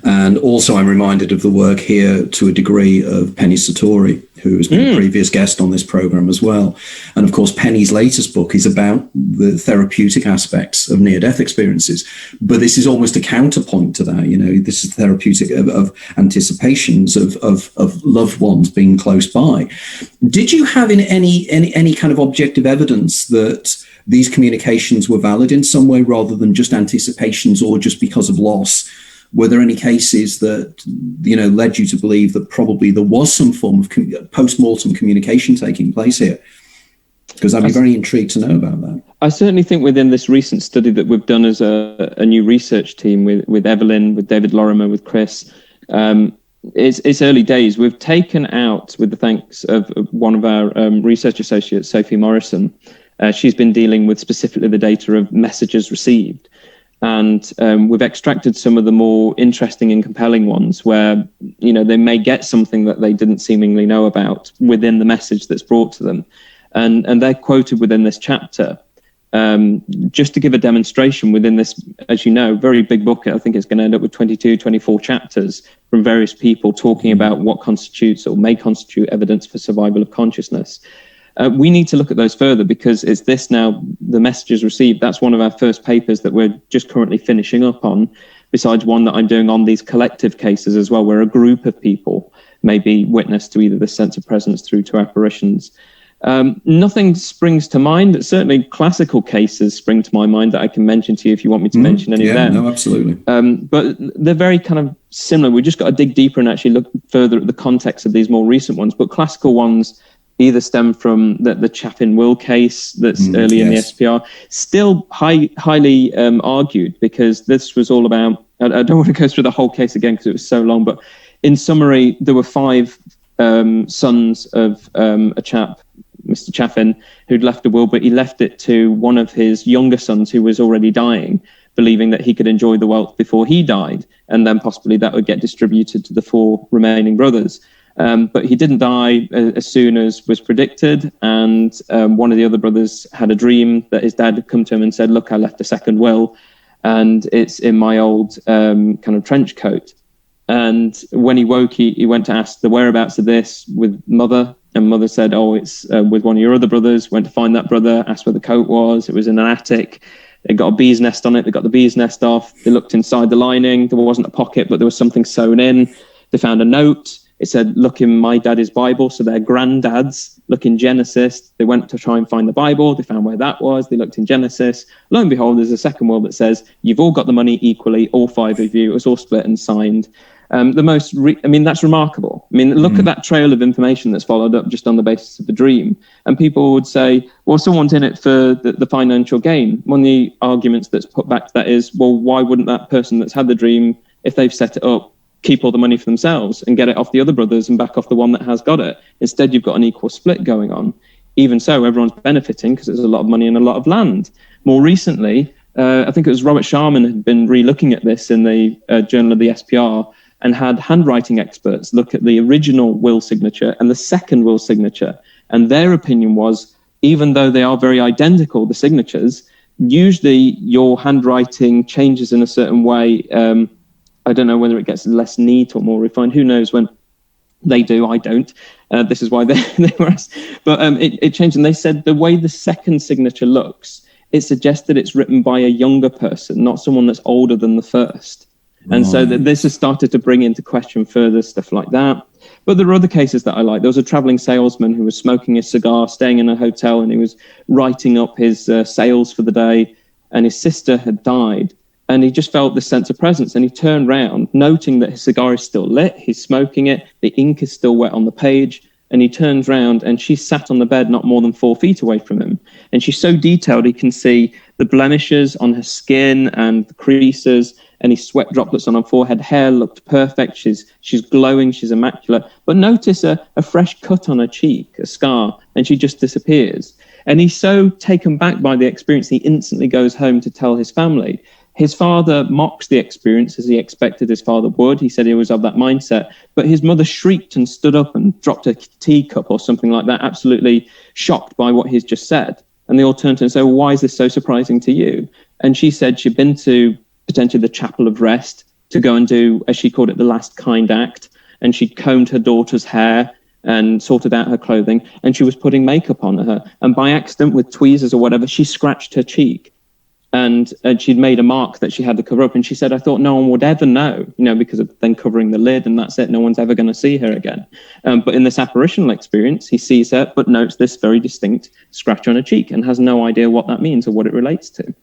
And also I'm reminded of the work here to a degree of Penny Satori, who has been a previous guest on this program as well. And of course, Penny's latest book is about the therapeutic aspects of near-death experiences. But this is almost a counterpoint to that. You know, this is therapeutic of anticipations of loved ones being close by. Did you have any kind of objective evidence that these communications were valid in some way, rather than just anticipations or just because of loss? Were there any cases that, you know, led you to believe that probably there was some form of post-mortem communication taking place here? Because I'd be very intrigued to know about that.
I certainly think within this recent study that we've done as a new research team with Evelyn, with David Lorimer, with Chris, it's early days. We've taken out, with the thanks of one of our research associates, Sophie Morrison, she's been dealing with specifically the data of messages received. And we've extracted some of the more interesting and compelling ones where, you know, they may get something that they didn't seemingly know about within the message that's brought to them. And they're quoted within this chapter. Just to give a demonstration within this, as you know, very big book. I think it's going to end up with 22, 24 chapters from various people talking about what constitutes or may constitute evidence for survival of consciousness. We need to look at those further, because it's this now, the messages received. That's one of our first papers that we're just currently finishing up on, besides one that I'm doing on these collective cases as well, where a group of people may be witness to either the sense of presence through to apparitions. Nothing springs to mind. Certainly classical cases spring to my mind that I can mention to you if you want me to mention any of them.
No, absolutely.
But they're very kind of similar. We've just got to dig deeper and actually look further at the context of these more recent ones. But classical ones either stem from the Chaffin Will case that's early in the SPR, still highly argued, because this was all about, I don't want to go through the whole case again because it was so long, but in summary, there were 5 sons of a chap, Mr. Chaffin, who'd left a will, but he left it to one of his younger sons who was already dying, believing that he could enjoy the wealth before he died, and then possibly that would get distributed to the 4 remaining brothers. But he didn't die as soon as was predicted, and one of the other brothers had a dream that his dad had come to him and said, "Look, I left a second will, and it's in my old kind of trench coat." And when he woke, he went to ask the whereabouts of this with mother, and mother said, "Oh, it's with one of your other brothers." Went to find that brother, asked where the coat was. It was in an attic. It got a bee's nest on it. They got the bee's nest off. They looked inside the lining. There wasn't a pocket, but there was something sewn in. They found a note. It said, "Look in my daddy's Bible." So their granddads, look in Genesis. They went to try and find the Bible. They found where that was. They looked in Genesis. Lo and behold, there's a second will that says, "You've all got the money equally, all 5 of you." It was all split and signed. That's remarkable. I mean, look at that trail of information that's followed up just on the basis of the dream. And people would say, well, someone's in it for the financial gain. One of the arguments that's put back to that is, well, why wouldn't that person that's had the dream, if they've set it up, keep all the money for themselves and get it off the other brothers and back off the one that has got it? Instead, you've got an equal split going on. Even so, everyone's benefiting because there's a lot of money and a lot of land. More recently, I think it was Robert Sharman had been re-looking at this in the Journal of the SPR, and had handwriting experts look at the original will signature and the second will signature. And their opinion was, even though they are very identical, the signatures, usually your handwriting changes in a certain way. I don't know whether it gets less neat or more refined. Who knows when they do? I don't. This is why they were asked. But it changed. And they said the way the second signature looks, it suggests that it's written by a younger person, not someone that's older than the first. And so this has started to bring into question further stuff like that. But there are other cases that I like. There was a traveling salesman who was smoking a cigar, staying in a hotel, and he was writing up his sales for the day, and his sister had died. And he just felt this sense of presence, and he turned round, noting that his cigar is still lit, he's smoking it, the ink is still wet on the page, and he turns round, and she sat on the bed not more than 4 feet away from him. And she's so detailed, he can see the blemishes on her skin and the creases, any sweat droplets on her forehead. Hair looked perfect. She's glowing. She's immaculate. But notice a fresh cut on her cheek, a scar, and she just disappears. And he's so taken back by the experience, he instantly goes home to tell his family. His father mocks the experience as he expected his father would. He said he was of that mindset. But his mother shrieked and stood up and dropped a teacup or something like that, absolutely shocked by what he's just said. And they all turned to her and said, well, why is this so surprising to you? And she said she'd been to potentially the Chapel of Rest to go and do, as she called it, the last kind act. And she combed her daughter's hair and sorted out her clothing. And she was putting makeup on her. And by accident, with tweezers or whatever, she scratched her cheek. And she'd made a mark that she had to cover up. And she said, I thought no one would ever know, because of then covering the lid, and that's it. No one's ever going to see her again. But in this apparitional experience, he sees her, but notes this very distinct scratch on her cheek and has no idea what that means or what it relates to.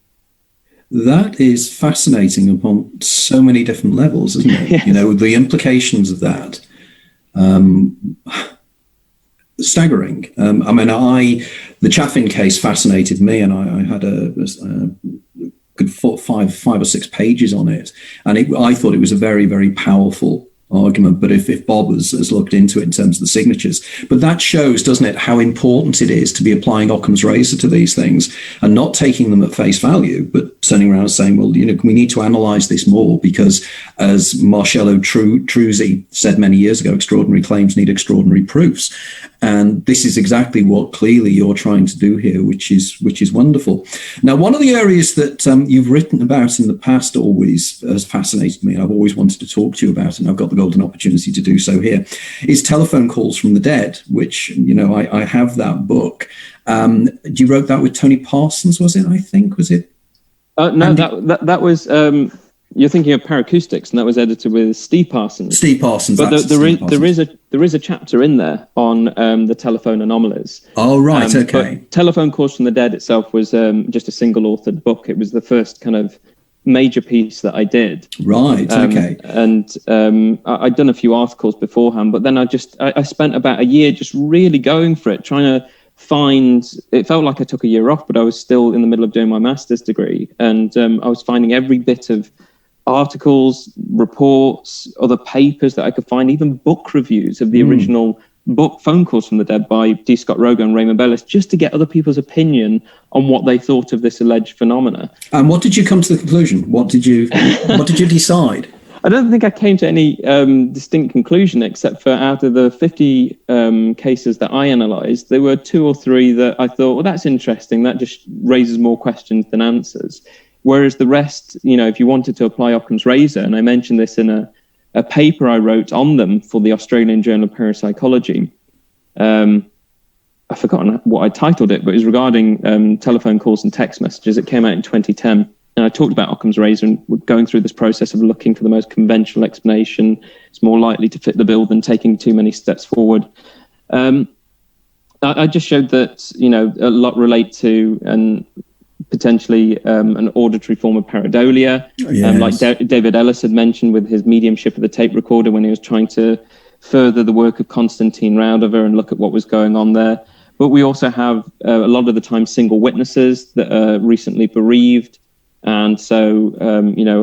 That is fascinating upon so many different levels, isn't it? Yes. The implications of that. Staggering. The Chaffin case fascinated me, and I had a good 5 or 6 pages on it, and I thought it was a very, very powerful argument. But if Bob has looked into it in terms of the signatures, but that shows, doesn't it, how important it is to be applying Occam's razor to these things and not taking them at face value, but turning around and saying, well, we need to analyze this more, because as Marcello Truzzi said many years ago, extraordinary claims need extraordinary proofs. And this is exactly what clearly you're trying to do here, which is wonderful. Now, one of the areas that you've written about in the past always has fascinated me, and I've always wanted to talk to you about, and I've got the golden opportunity to do so here, is telephone calls from the dead, which, I have that book. You wrote that with Tony Parsons, was it, I think? Was it?
No, that was... You're thinking of Paracoustics, and that was edited with Steve Parsons.
Steve Parsons.
But there is a chapter in there on the telephone anomalies.
Oh, right, okay.
But Telephone Calls from the Dead itself was just a single-authored book. It was the first kind of major piece that I did.
Right, okay.
And I'd done a few articles beforehand, but then I spent about a year just really going for it, trying to find. It felt like I took a year off, but I was still in the middle of doing my master's degree, and I was finding every bit of articles, reports, other papers that I could find, even book reviews of the original book, Phone Calls from the Dead by D. Scott Rogan and Raymond Bellis, just to get other people's opinion on what they thought of this alleged phenomena. And
what did you come to the conclusion? What did you decide?
I don't think I came to any distinct conclusion, except for out of the 50 cases that I analysed, there were 2 or 3 that I thought, well, that's interesting. That just raises more questions than answers. Whereas the rest, if you wanted to apply Occam's razor, and I mentioned this in a paper I wrote on them for the Australian Journal of Parapsychology. I've forgotten what I titled it, but it was regarding telephone calls and text messages. It came out in 2010. And I talked about Occam's razor, and we're going through this process of looking for the most conventional explanation. It's more likely to fit the bill than taking too many steps forward. I just showed that, a lot relate to and potentially an auditory form of pareidolia.
Yes.
Like David Ellis had mentioned with his mediumship of the tape recorder when he was trying to further the work of Konstantin Raudover and look at what was going on there. But we also have a lot of the time single witnesses that are recently bereaved. And so,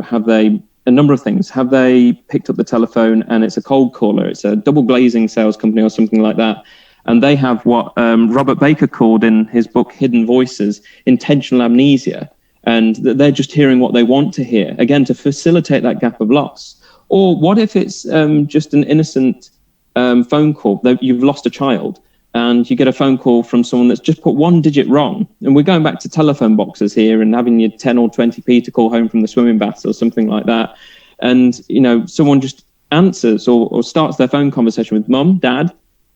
have they, a number of things, have they picked up the telephone and it's a cold caller, it's a double glazing sales company or something like that. And they have what Robert Baker called in his book, Hidden Voices, intentional amnesia. And they're just hearing what they want to hear, again, to facilitate that gap of loss. Or what if it's just an innocent phone call? You've lost a child and you get a phone call from someone that's just put 1 digit wrong. And we're going back to telephone boxes here and having your 10 or 20p to call home from the swimming baths or something like that. And, someone just answers or starts their phone conversation with mum, dad,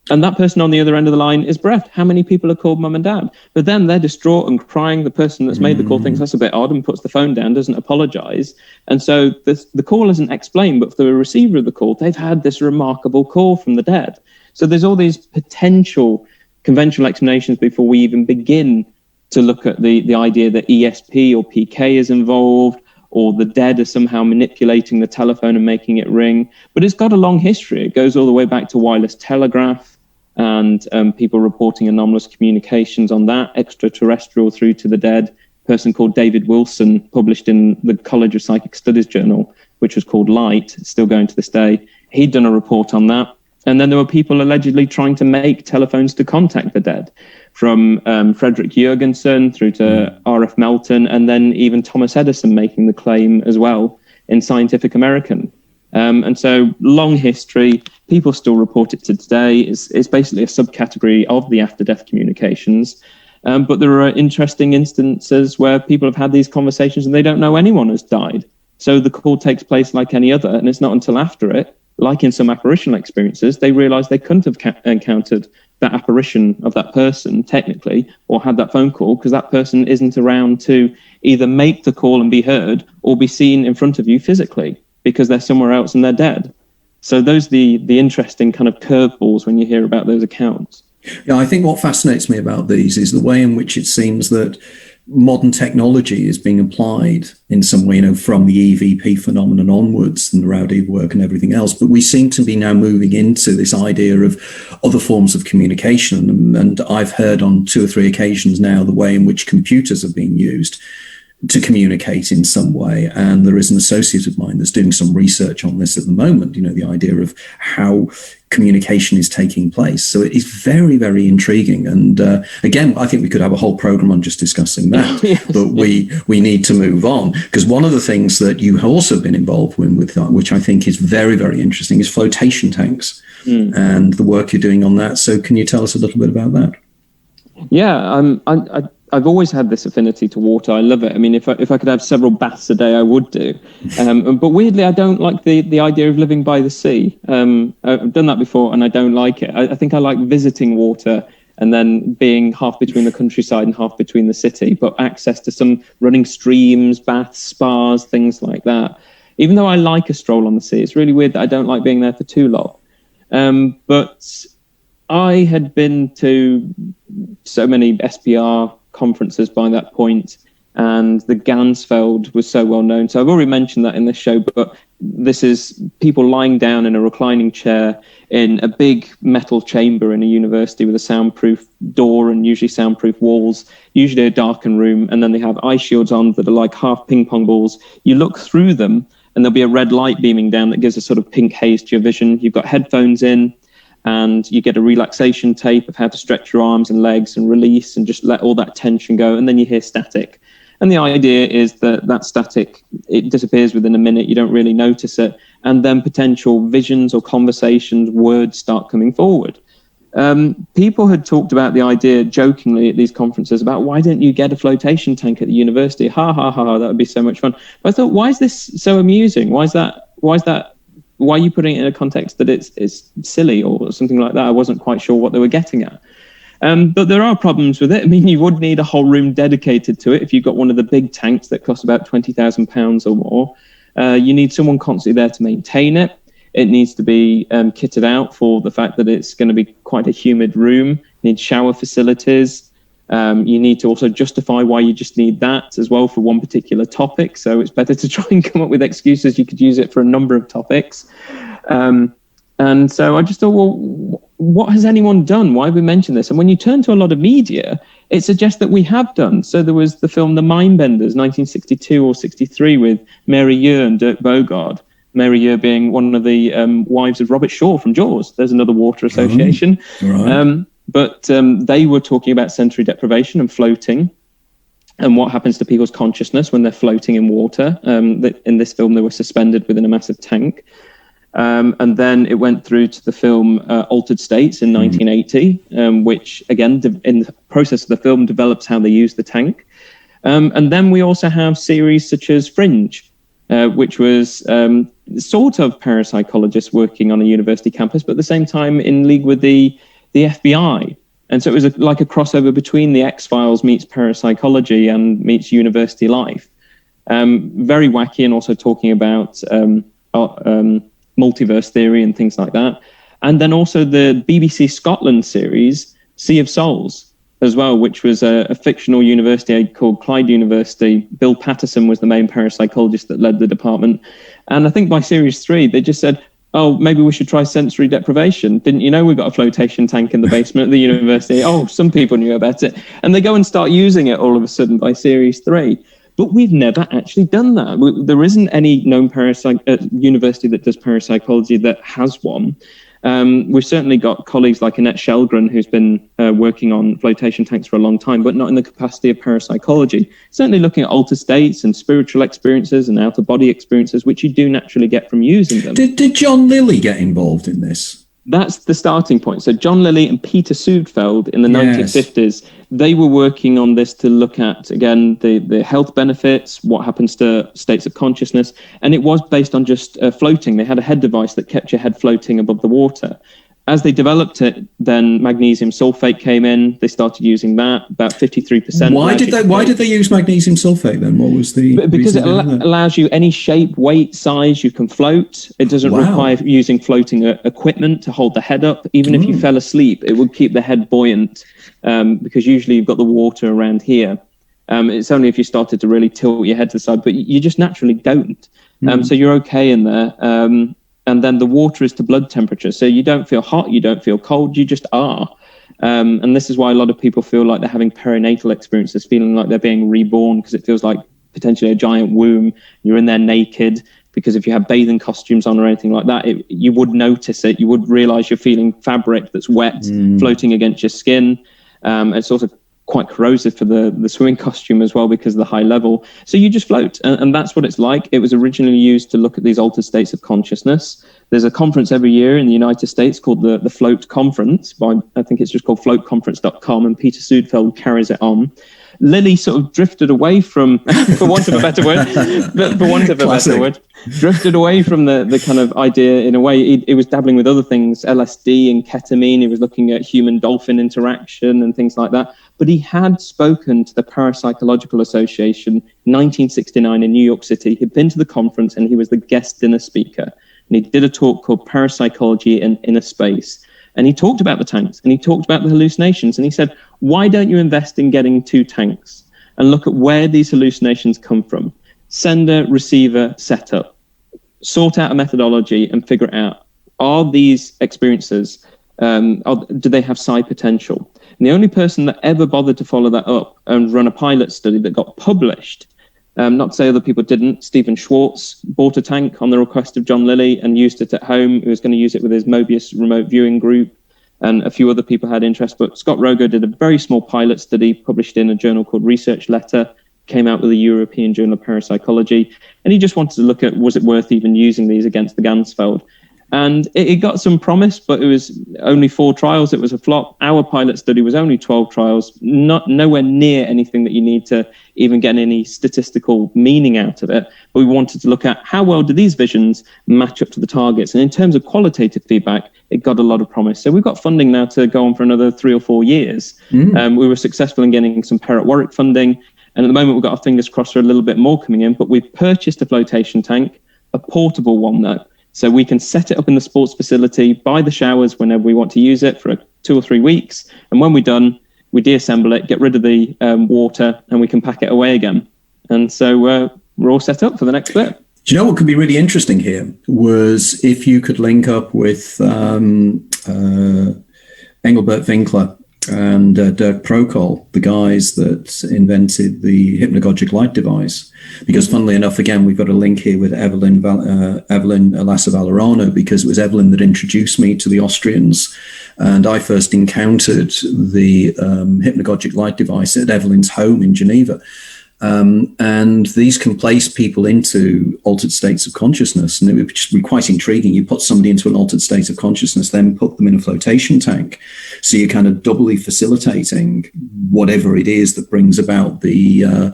and that person on the other end of the line is bereft. How many people are called mum and dad? But then they're distraught and crying. The person that's made the call thinks that's a bit odd and puts the phone down, doesn't apologise. And so the call isn't explained, but for the receiver of the call, they've had this remarkable call from the dead. So there's all these potential conventional explanations before we even begin to look at the idea that ESP or PK is involved, or the dead are somehow manipulating the telephone and making it ring. But it's got a long history. It goes all the way back to wireless telegraph and people reporting anomalous communications on that, extraterrestrial through to the dead, person called David Wilson published in the College of Psychic Studies journal, which was called Light, still going to this day. He'd done a report on that. And then there were people allegedly trying to make telephones to contact the dead, from Frederick Jurgensen through to R.F. Melton, and then even Thomas Edison making the claim as well in Scientific American. And so long history, people still report it to today. It's basically a subcategory of the after-death communications. But there are interesting instances where people have had these conversations and they don't know anyone has died. So the call takes place like any other, and it's not until after it, like in some apparitional experiences, they realize they couldn't have encountered that apparition of that person technically, or had that phone call, because that person isn't around to either make the call and be heard or be seen in front of you physically, because they're somewhere else and they're dead. So those are the interesting kind of curveballs when you hear about those accounts.
Yeah, I think what fascinates me about these is the way in which it seems that modern technology is being applied in some way, from the EVP phenomenon onwards and the Rowdy work and everything else. But we seem to be now moving into this idea of other forms of communication. And I've heard on 2 or 3 occasions now the way in which computers are being used to communicate in some way. And there is an associate of mine that's doing some research on this at the moment, the idea of how communication is taking place. So it is very, very intriguing. And again, I think we could have a whole program on just discussing that, yes. But we need to move on, because one of the things that you have also been involved with, which I think is very, very interesting, is flotation tanks and the work you're doing on that. So can you tell us a little bit about that?
Yeah, I've always had this affinity to water. I love it. I mean, if I could have several baths a day, I would do. But weirdly, I don't like the idea of living by the sea. I've done that before, and I don't like it. I think I like visiting water and then being half between the countryside and half between the city, but access to some running streams, baths, spas, things like that. Even though I like a stroll on the sea, it's really weird that I don't like being there for too long. But I had been to so many SPR conferences by that point, and the Gansfeld was so well known. So I've already mentioned that in this show, but this is people lying down in a reclining chair in a big metal chamber in a university with a soundproof door and usually soundproof walls, usually a darkened room, and then they have eye shields on that are like half ping pong balls. You look through them and there'll be a red light beaming down that gives a sort of pink haze to your vision. You've got headphones in, and you get a relaxation tape of how to stretch your arms and legs and release and just let all that tension go. And then you hear static. And the idea is that static, it disappears within a minute. You don't really notice it. And then potential visions or conversations, words start coming forward. People had talked about the idea jokingly at these conferences about, why didn't you get a flotation tank at the university? Ha, ha, ha, that would be so much fun. But I thought, why is this so amusing? Why are you putting it in a context that it's silly or something like that? I wasn't quite sure what they were getting at. But there are problems with it. I mean, you would need a whole room dedicated to it if you've got one of the big tanks that costs about £20,000 or more. You need someone constantly there to maintain it. It needs to be kitted out for the fact that it's going to be quite a humid room. You need shower facilities. You need to also justify why you just need that as well for one particular topic. So it's better to try and come up with excuses. You could use it for a number of topics. And so I just thought, well, what has anyone done? Why have we mentioned this? And when you turn to a lot of media, it suggests that we have done. So there was the film The Mindbenders, 1962 or 63, with Mary Ure and Dirk Bogarde. Mary Ure being one of the wives of Robert Shaw from Jaws. There's another water association. Right. But they were talking about sensory deprivation and floating and what happens to people's consciousness when they're floating in water. In this film, they were suspended within a massive tank. And then it went through to the film Altered States in 1980, which, again, in the process of the film, develops how they use the tank. And then we also have series such as Fringe, which was sort of parapsychologists working on a university campus, but at the same time in league with the FBI. And so it was like a crossover between the X-Files meets parapsychology and meets university life. Very wacky, and also talking about multiverse theory and things like that. And then also the BBC Scotland series, Sea of Souls, as well, which was a fictional university called Clyde University. Bill Patterson was the main parapsychologist that led the department. And I think by series 3, they just said, oh, maybe we should try sensory deprivation. Didn't you know we've got a flotation tank in the basement of the university? Oh, some people knew about it. And they go and start using it all of a sudden by series 3. But we've never actually done that. There isn't any known university that does parapsychology that has one. We've certainly got colleagues like Annette Shelgren, who's been working on flotation tanks for a long time, but not in the capacity of parapsychology. Certainly looking at altered states and spiritual experiences and out-of-body experiences, which you do naturally get from using them.
Did John Lilly get involved in this?
That's the starting point. So John Lilly and Peter Sudfeld in the 1950s, they were working on this to look at, again, the health benefits, what happens to states of consciousness. And it was based on just floating. They had a head device that kept your head floating above the water. As they developed it, then magnesium sulfate came in. They started using that, about 53%.
Why did they use magnesium sulfate then? What was the
because it allows you any shape, weight, size, you can float. It doesn't require using floating equipment to hold the head up. Even if you fell asleep, it would keep the head buoyant, because usually you've got the water around here. It's only if you started to really tilt your head to the side, but you just naturally don't. So you're okay in there. And then the water is to blood temperature. So you don't feel hot, you don't feel cold, you just are. And this is why a lot of people feel like they're having perinatal experiences, feeling like they're being reborn, because it feels like potentially a giant womb. You're in there naked, because if you have bathing costumes on or anything like that, you would notice it. You would realize you're feeling fabric that's wet floating against your skin. It's also quite corrosive for the swimming costume as well because of the high level. So you just float, and that's what it's like. It was originally used to look at these altered states of consciousness. There's a conference every year in the United States called the Float Conference. I think it's just called floatconference.com, and Peter Sudfeld carries it on. Lilly sort of drifted away from, for want of a better word, drifted away from the kind of idea in a way. He was dabbling with other things, LSD and ketamine. He was looking at human-dolphin interaction and things like that. But he had spoken to the Parapsychological Association in 1969 in New York City. He'd been to the conference and he was the guest dinner speaker. And he did a talk called Parapsychology and Inner Space. And he talked about the tanks and he talked about the hallucinations. And he said, why don't you invest in getting 2 tanks and look at where these hallucinations come from? Sender, receiver, setup. Sort out a methodology and figure it out. Are these experiences, do they have psi potential? And the only person that ever bothered to follow that up and run a pilot study that got published, not to say other people didn't, Stephen Schwartz bought a tank on the request of John Lilly and used it at home. He was going to use it with his Mobius remote viewing group, and a few other people had interest. But Scott Rogo did a very small pilot study published in a journal called Research Letter, came out with the European Journal of Parapsychology, and he just wanted to look at, was it worth even using these against the Ganzfeld? And it got some promise, but it was only 4 trials. It was a flop. Our pilot study was only 12 trials, nowhere near anything that you need to even get any statistical meaning out of it. But we wanted to look at how well do these visions match up to the targets. And in terms of qualitative feedback, it got a lot of promise. So we've got funding now to go on for another 3 or 4 years. We were successful in getting some Parrot Warwick funding. And at the moment, we've got our fingers crossed for a little bit more coming in. But we've purchased a flotation tank, a portable one though. So we can set it up in the sports facility, buy the showers whenever we want to use it for 2 or 3 weeks. And when we're done, we deassemble it, get rid of the water, and we can pack it away again. And so we're all set up for the next bit.
Do you know what could be really interesting here was if you could link up with Engelbert Winkler and Dirk Prokol, the guys that invented the hypnagogic light device. Because funnily enough, again, we've got a link here with Evelyn Lassa-Vallerano, because it was Evelyn that introduced me to the Austrians. And I first encountered the hypnagogic light device at Evelyn's home in Geneva. And these can place people into altered states of consciousness. And it would just be quite intriguing. You put somebody into an altered state of consciousness, then put them in a flotation tank. So you're kind of doubly facilitating whatever it is that brings about the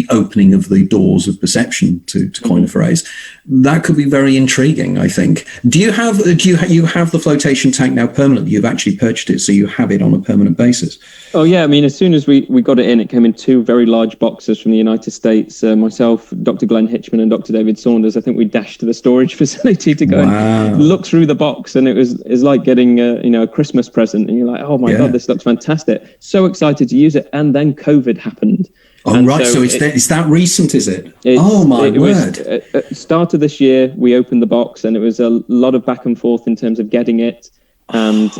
opening of the doors of perception, to coin a phrase. That could be very intriguing, I think. Do you have the flotation tank now permanently? You've actually purchased it, so you have it on a permanent basis.
Oh yeah, I mean, as soon as we got it in, it came in 2 very large boxes from the United States. Myself, Dr. Glenn Hitchman, and Dr. David Saunders. I think we dashed to the storage facility to go and look through the box, and it's like getting a Christmas present, and you're like, oh my God, this looks fantastic. So excited to use it, and then COVID happened.
Oh, and right. So it's that recent, is it? Oh, my word.
At the start of this year, we opened the box, and it was a lot of back and forth in terms of getting it and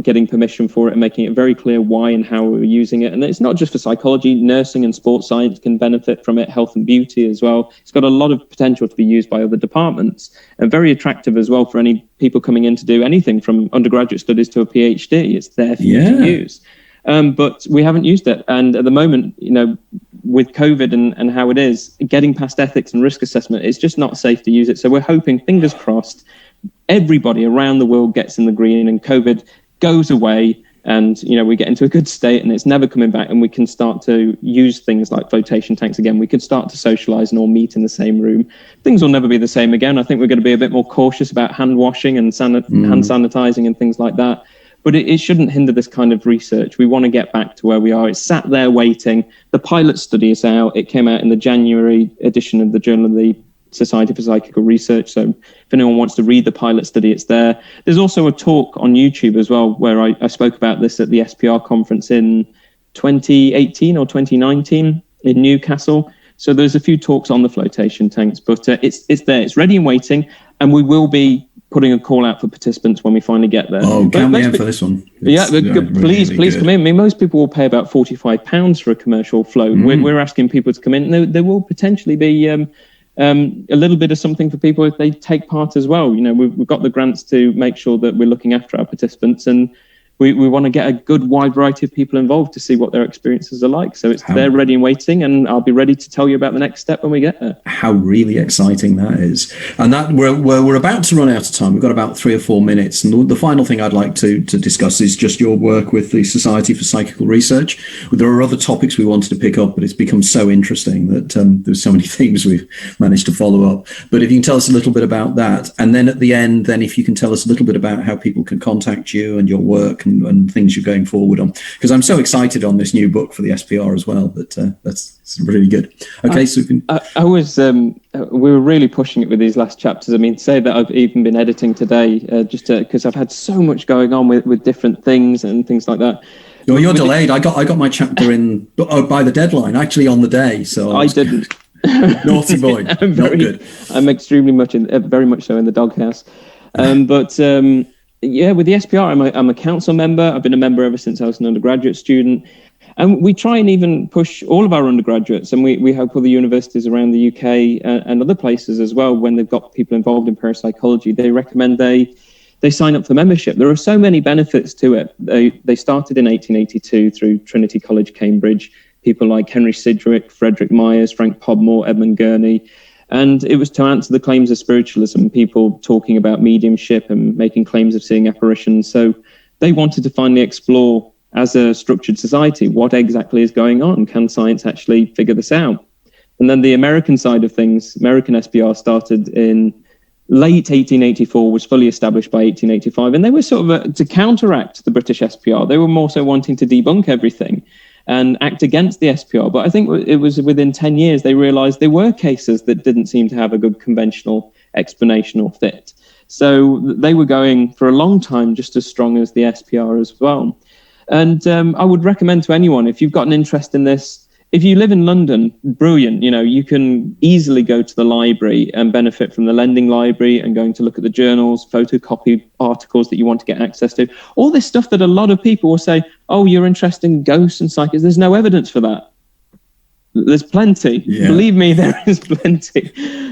getting permission for it and making it very clear why and how we were using it. And it's not just for psychology. Nursing and sports science can benefit from it, health and beauty as well. It's got a lot of potential to be used by other departments, and very attractive as well for any people coming in to do anything from undergraduate studies to a PhD. It's there for you to use. But we haven't used it. And at the moment, with COVID and how it is, getting past ethics and risk assessment, it's just not safe to use it. So we're hoping, fingers crossed, everybody around the world gets in the green and COVID goes away and, we get into a good state and it's never coming back, and we can start to use things like flotation tanks again. We could start to socialize and all meet in the same room. Things will never be the same again. I think we're going to be a bit more cautious about hand washing and hand sanitizing and things like that. But it shouldn't hinder this kind of research. We want to get back to where we are. It's sat there waiting. The pilot study is out. It came out in the January edition of the Journal of the Society for Psychical Research. So if anyone wants to read the pilot study, it's there. There's also a talk on YouTube as well, where I spoke about this at the SPR conference in 2018 or 2019 in Newcastle. So there's a few talks on the flotation tanks, but it's there. It's ready and waiting. And we will be putting a call out for participants when we finally get there.
Oh, count me in for this one.
Please come in. I mean, most people will pay about £45 for a commercial float. We're asking people to come in. There will potentially be a little bit of something for people if they take part as well. We've got the grants to make sure that we're looking after our participants, and we want to get a good wide variety of people involved to see what their experiences are like. So it's there ready and waiting, and I'll be ready to tell you about the next step when we get there.
How really exciting that is. And that we're about to run out of time. We've got about 3 or 4 minutes. And the final thing I'd like to discuss is just your work with the Society for Psychical Research. There are other topics we wanted to pick up, but it's become so interesting that there's so many themes we've managed to follow up. But if you can tell us a little bit about that, and then at the end, then if you can tell us a little bit about how people can contact you and your work and things you're going forward on, because I'm so excited on this new book for the SPR as well. But that's really good. Okay, so
I was we were really pushing it with these last chapters. I mean, to say that I've even been editing today, just because I've had so much going on with different things and things like that.
Well, you're delayed. I got my chapter in by the deadline, actually on the day. So
I didn't.
Naughty boy. Not good.
I'm extremely very much so in the doghouse. Yeah, with the SPR, I'm a council member. I've been a member ever since I was an undergraduate student. And we try and even push all of our undergraduates, and we help other universities around the UK and other places as well. When they've got people involved in parapsychology, they recommend they sign up for membership. There are so many benefits to it. They started in 1882 through Trinity College, Cambridge. People like Henry Sidgwick, Frederick Myers, Frank Podmore, Edmund Gurney. And it was to answer the claims of spiritualism, people talking about mediumship and making claims of seeing apparitions. So they wanted to finally explore, as a structured society, what exactly is going on. Can science actually figure this out? And then the American side of things, American SPR started in late 1884, was fully established by 1885. And they were sort of to counteract the British SPR. They were more so wanting to debunk everything and act against the SPR. But I think it was within 10 years, they realized there were cases that didn't seem to have a good conventional explanation or fit. So they were going for a long time just as strong as the SPR as well. And I would recommend to anyone, if you've got an interest in this, if you live in London, brilliant. You can easily go to the library and benefit from the lending library and going to look at the journals, photocopy articles that you want to get access to. All this stuff that a lot of people will say, oh, you're interested in ghosts and psychics. There's no evidence for that. There's plenty. Yeah. Believe me, there is plenty.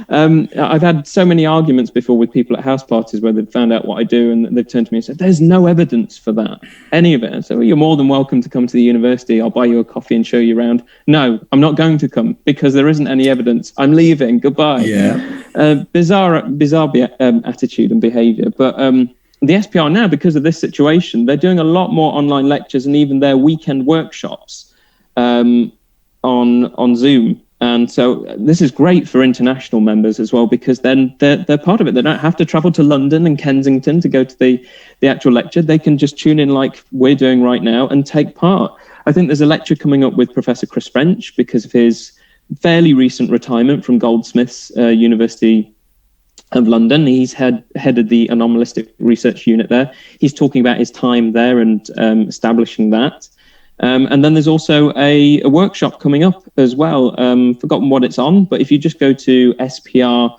I've had so many arguments before with people at house parties where they've found out what I do and they've turned to me and said, there's no evidence for that, any of it. So you're more than welcome to come to the university. I'll buy you a coffee and show you around. No, I'm not going to come because there isn't any evidence. I'm leaving. Goodbye.
Yeah.
Bizarre attitude and behavior. But the SPR now, because of this situation, they're doing a lot more online lectures and even their weekend workshops on Zoom. And so this is great for international members as well, because then they're part of it. They don't have to travel to London and Kensington to go to the actual lecture. They can just tune in like we're doing right now and take part. I think there's a lecture coming up with Professor Chris French because of his fairly recent retirement from Goldsmiths, University of London. He's headed the anomalistic research unit there. He's talking about his time there and establishing that. And then there's also a workshop coming up as well. Forgotten what it's on, but if you just go to spr.ac.uk,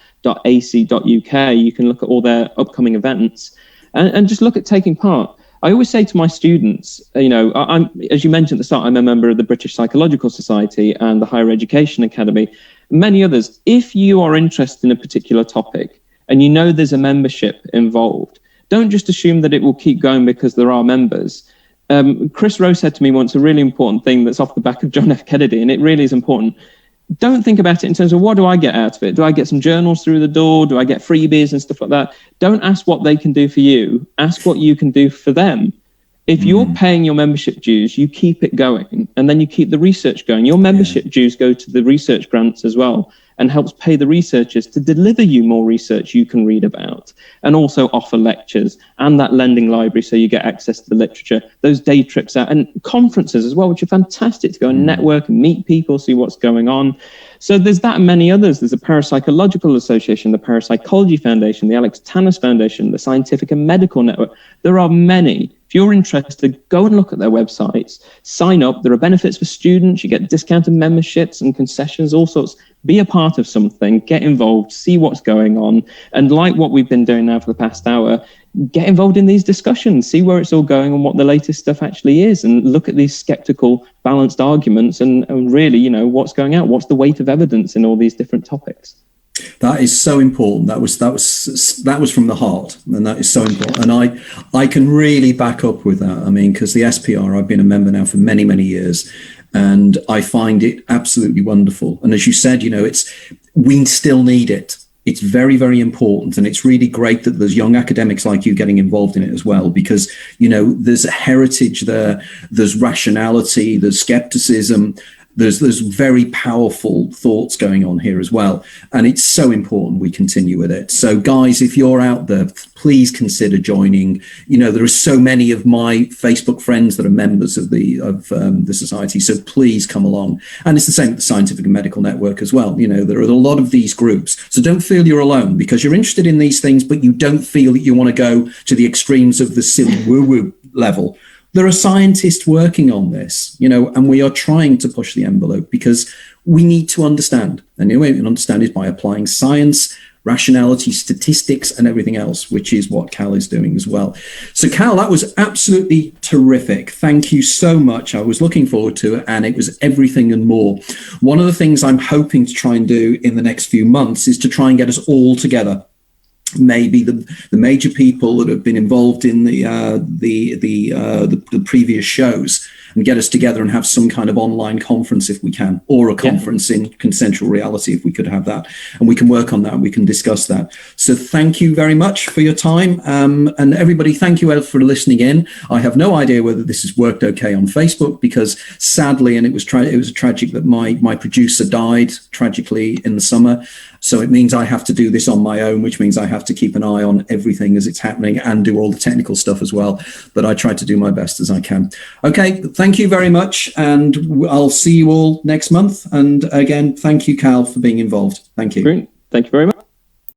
you can look at all their upcoming events and just look at taking part. I always say to my students, I'm, as you mentioned at the start, I'm a member of the British Psychological Society and the Higher Education Academy, many others. If you are interested in a particular topic and you know there's a membership involved, don't just assume that it will keep going because there are members. Chris Rowe said to me once a really important thing that's off the back of John F. Kennedy, and it really is important. Don't think about it in terms of what do I get out of it? Do I get some journals through the door? Do I get freebies and stuff like that? Don't ask what they can do for you. Ask what you can do for them. If you're paying your membership dues, you keep it going, and then you keep the research going. Your membership dues go to the research grants as well, and helps pay the researchers to deliver you more research you can read about, and also offer lectures and that lending library so you get access to the literature, those day trips out, and conferences as well, which are fantastic to go and network and meet people, see what's going on. So there's that and many others. There's the Parapsychological Association, the Parapsychology Foundation, the Alex Tannis Foundation, the Scientific and Medical Network. There are many. If you're interested, go and look at their websites, sign up. There are benefits for students. You get discounted memberships and concessions, all sorts. Be a part of something, get involved, see what's going on. And like what we've been doing now for the past hour, get involved in these discussions, see where it's all going and what the latest stuff actually is, and look at these skeptical, balanced arguments and really, what's going out, what's the weight of evidence in all these different topics.
That is so important. That was from the heart, and that is so important. And I can really back up with that. I mean, because the SPR, I've been a member now for many, many years, and I find it absolutely wonderful. And as you said, we still need it. It's very, very important. And it's really great that there's young academics like you getting involved in it as well, because, there's a heritage there, there's rationality, there's skepticism, there's very powerful thoughts going on here as well. And it's so important we continue with it. So guys, if you're out there, please consider joining. There are so many of my Facebook friends that are members of the society. So please come along. And it's the same with the Scientific and Medical Network as well. There are a lot of these groups. So don't feel you're alone, because you're interested in these things, but you don't feel that you want to go to the extremes of the silly woo-woo level. There are scientists working on this, and we are trying to push the envelope because we need to understand. And the way we can understand is by applying science, rationality, statistics, and everything else, which is what Cal is doing as well. So Cal, that was absolutely terrific. Thank you so much. I was looking forward to it, and it was everything and more. One of the things I'm hoping to try and do in the next few months is to try and get us all together. Maybe the major people that have been involved in the previous shows, and get us together and have some kind of online conference if we can, or a conference in consensual reality if we could have that, and we can work on that, we can discuss that. So thank you very much for your time, and everybody, thank you for listening in. I have no idea whether this has worked okay on Facebook, because sadly, and it was tragic that my producer died tragically in the summer. So it means I have to do this on my own, which means I have to keep an eye on everything as it's happening and do all the technical stuff as well. But I try to do my best as I can. Okay, thank you very much. And I'll see you all next month. And again, thank you, Cal, for being involved. Thank you.
Great. Thank you very much.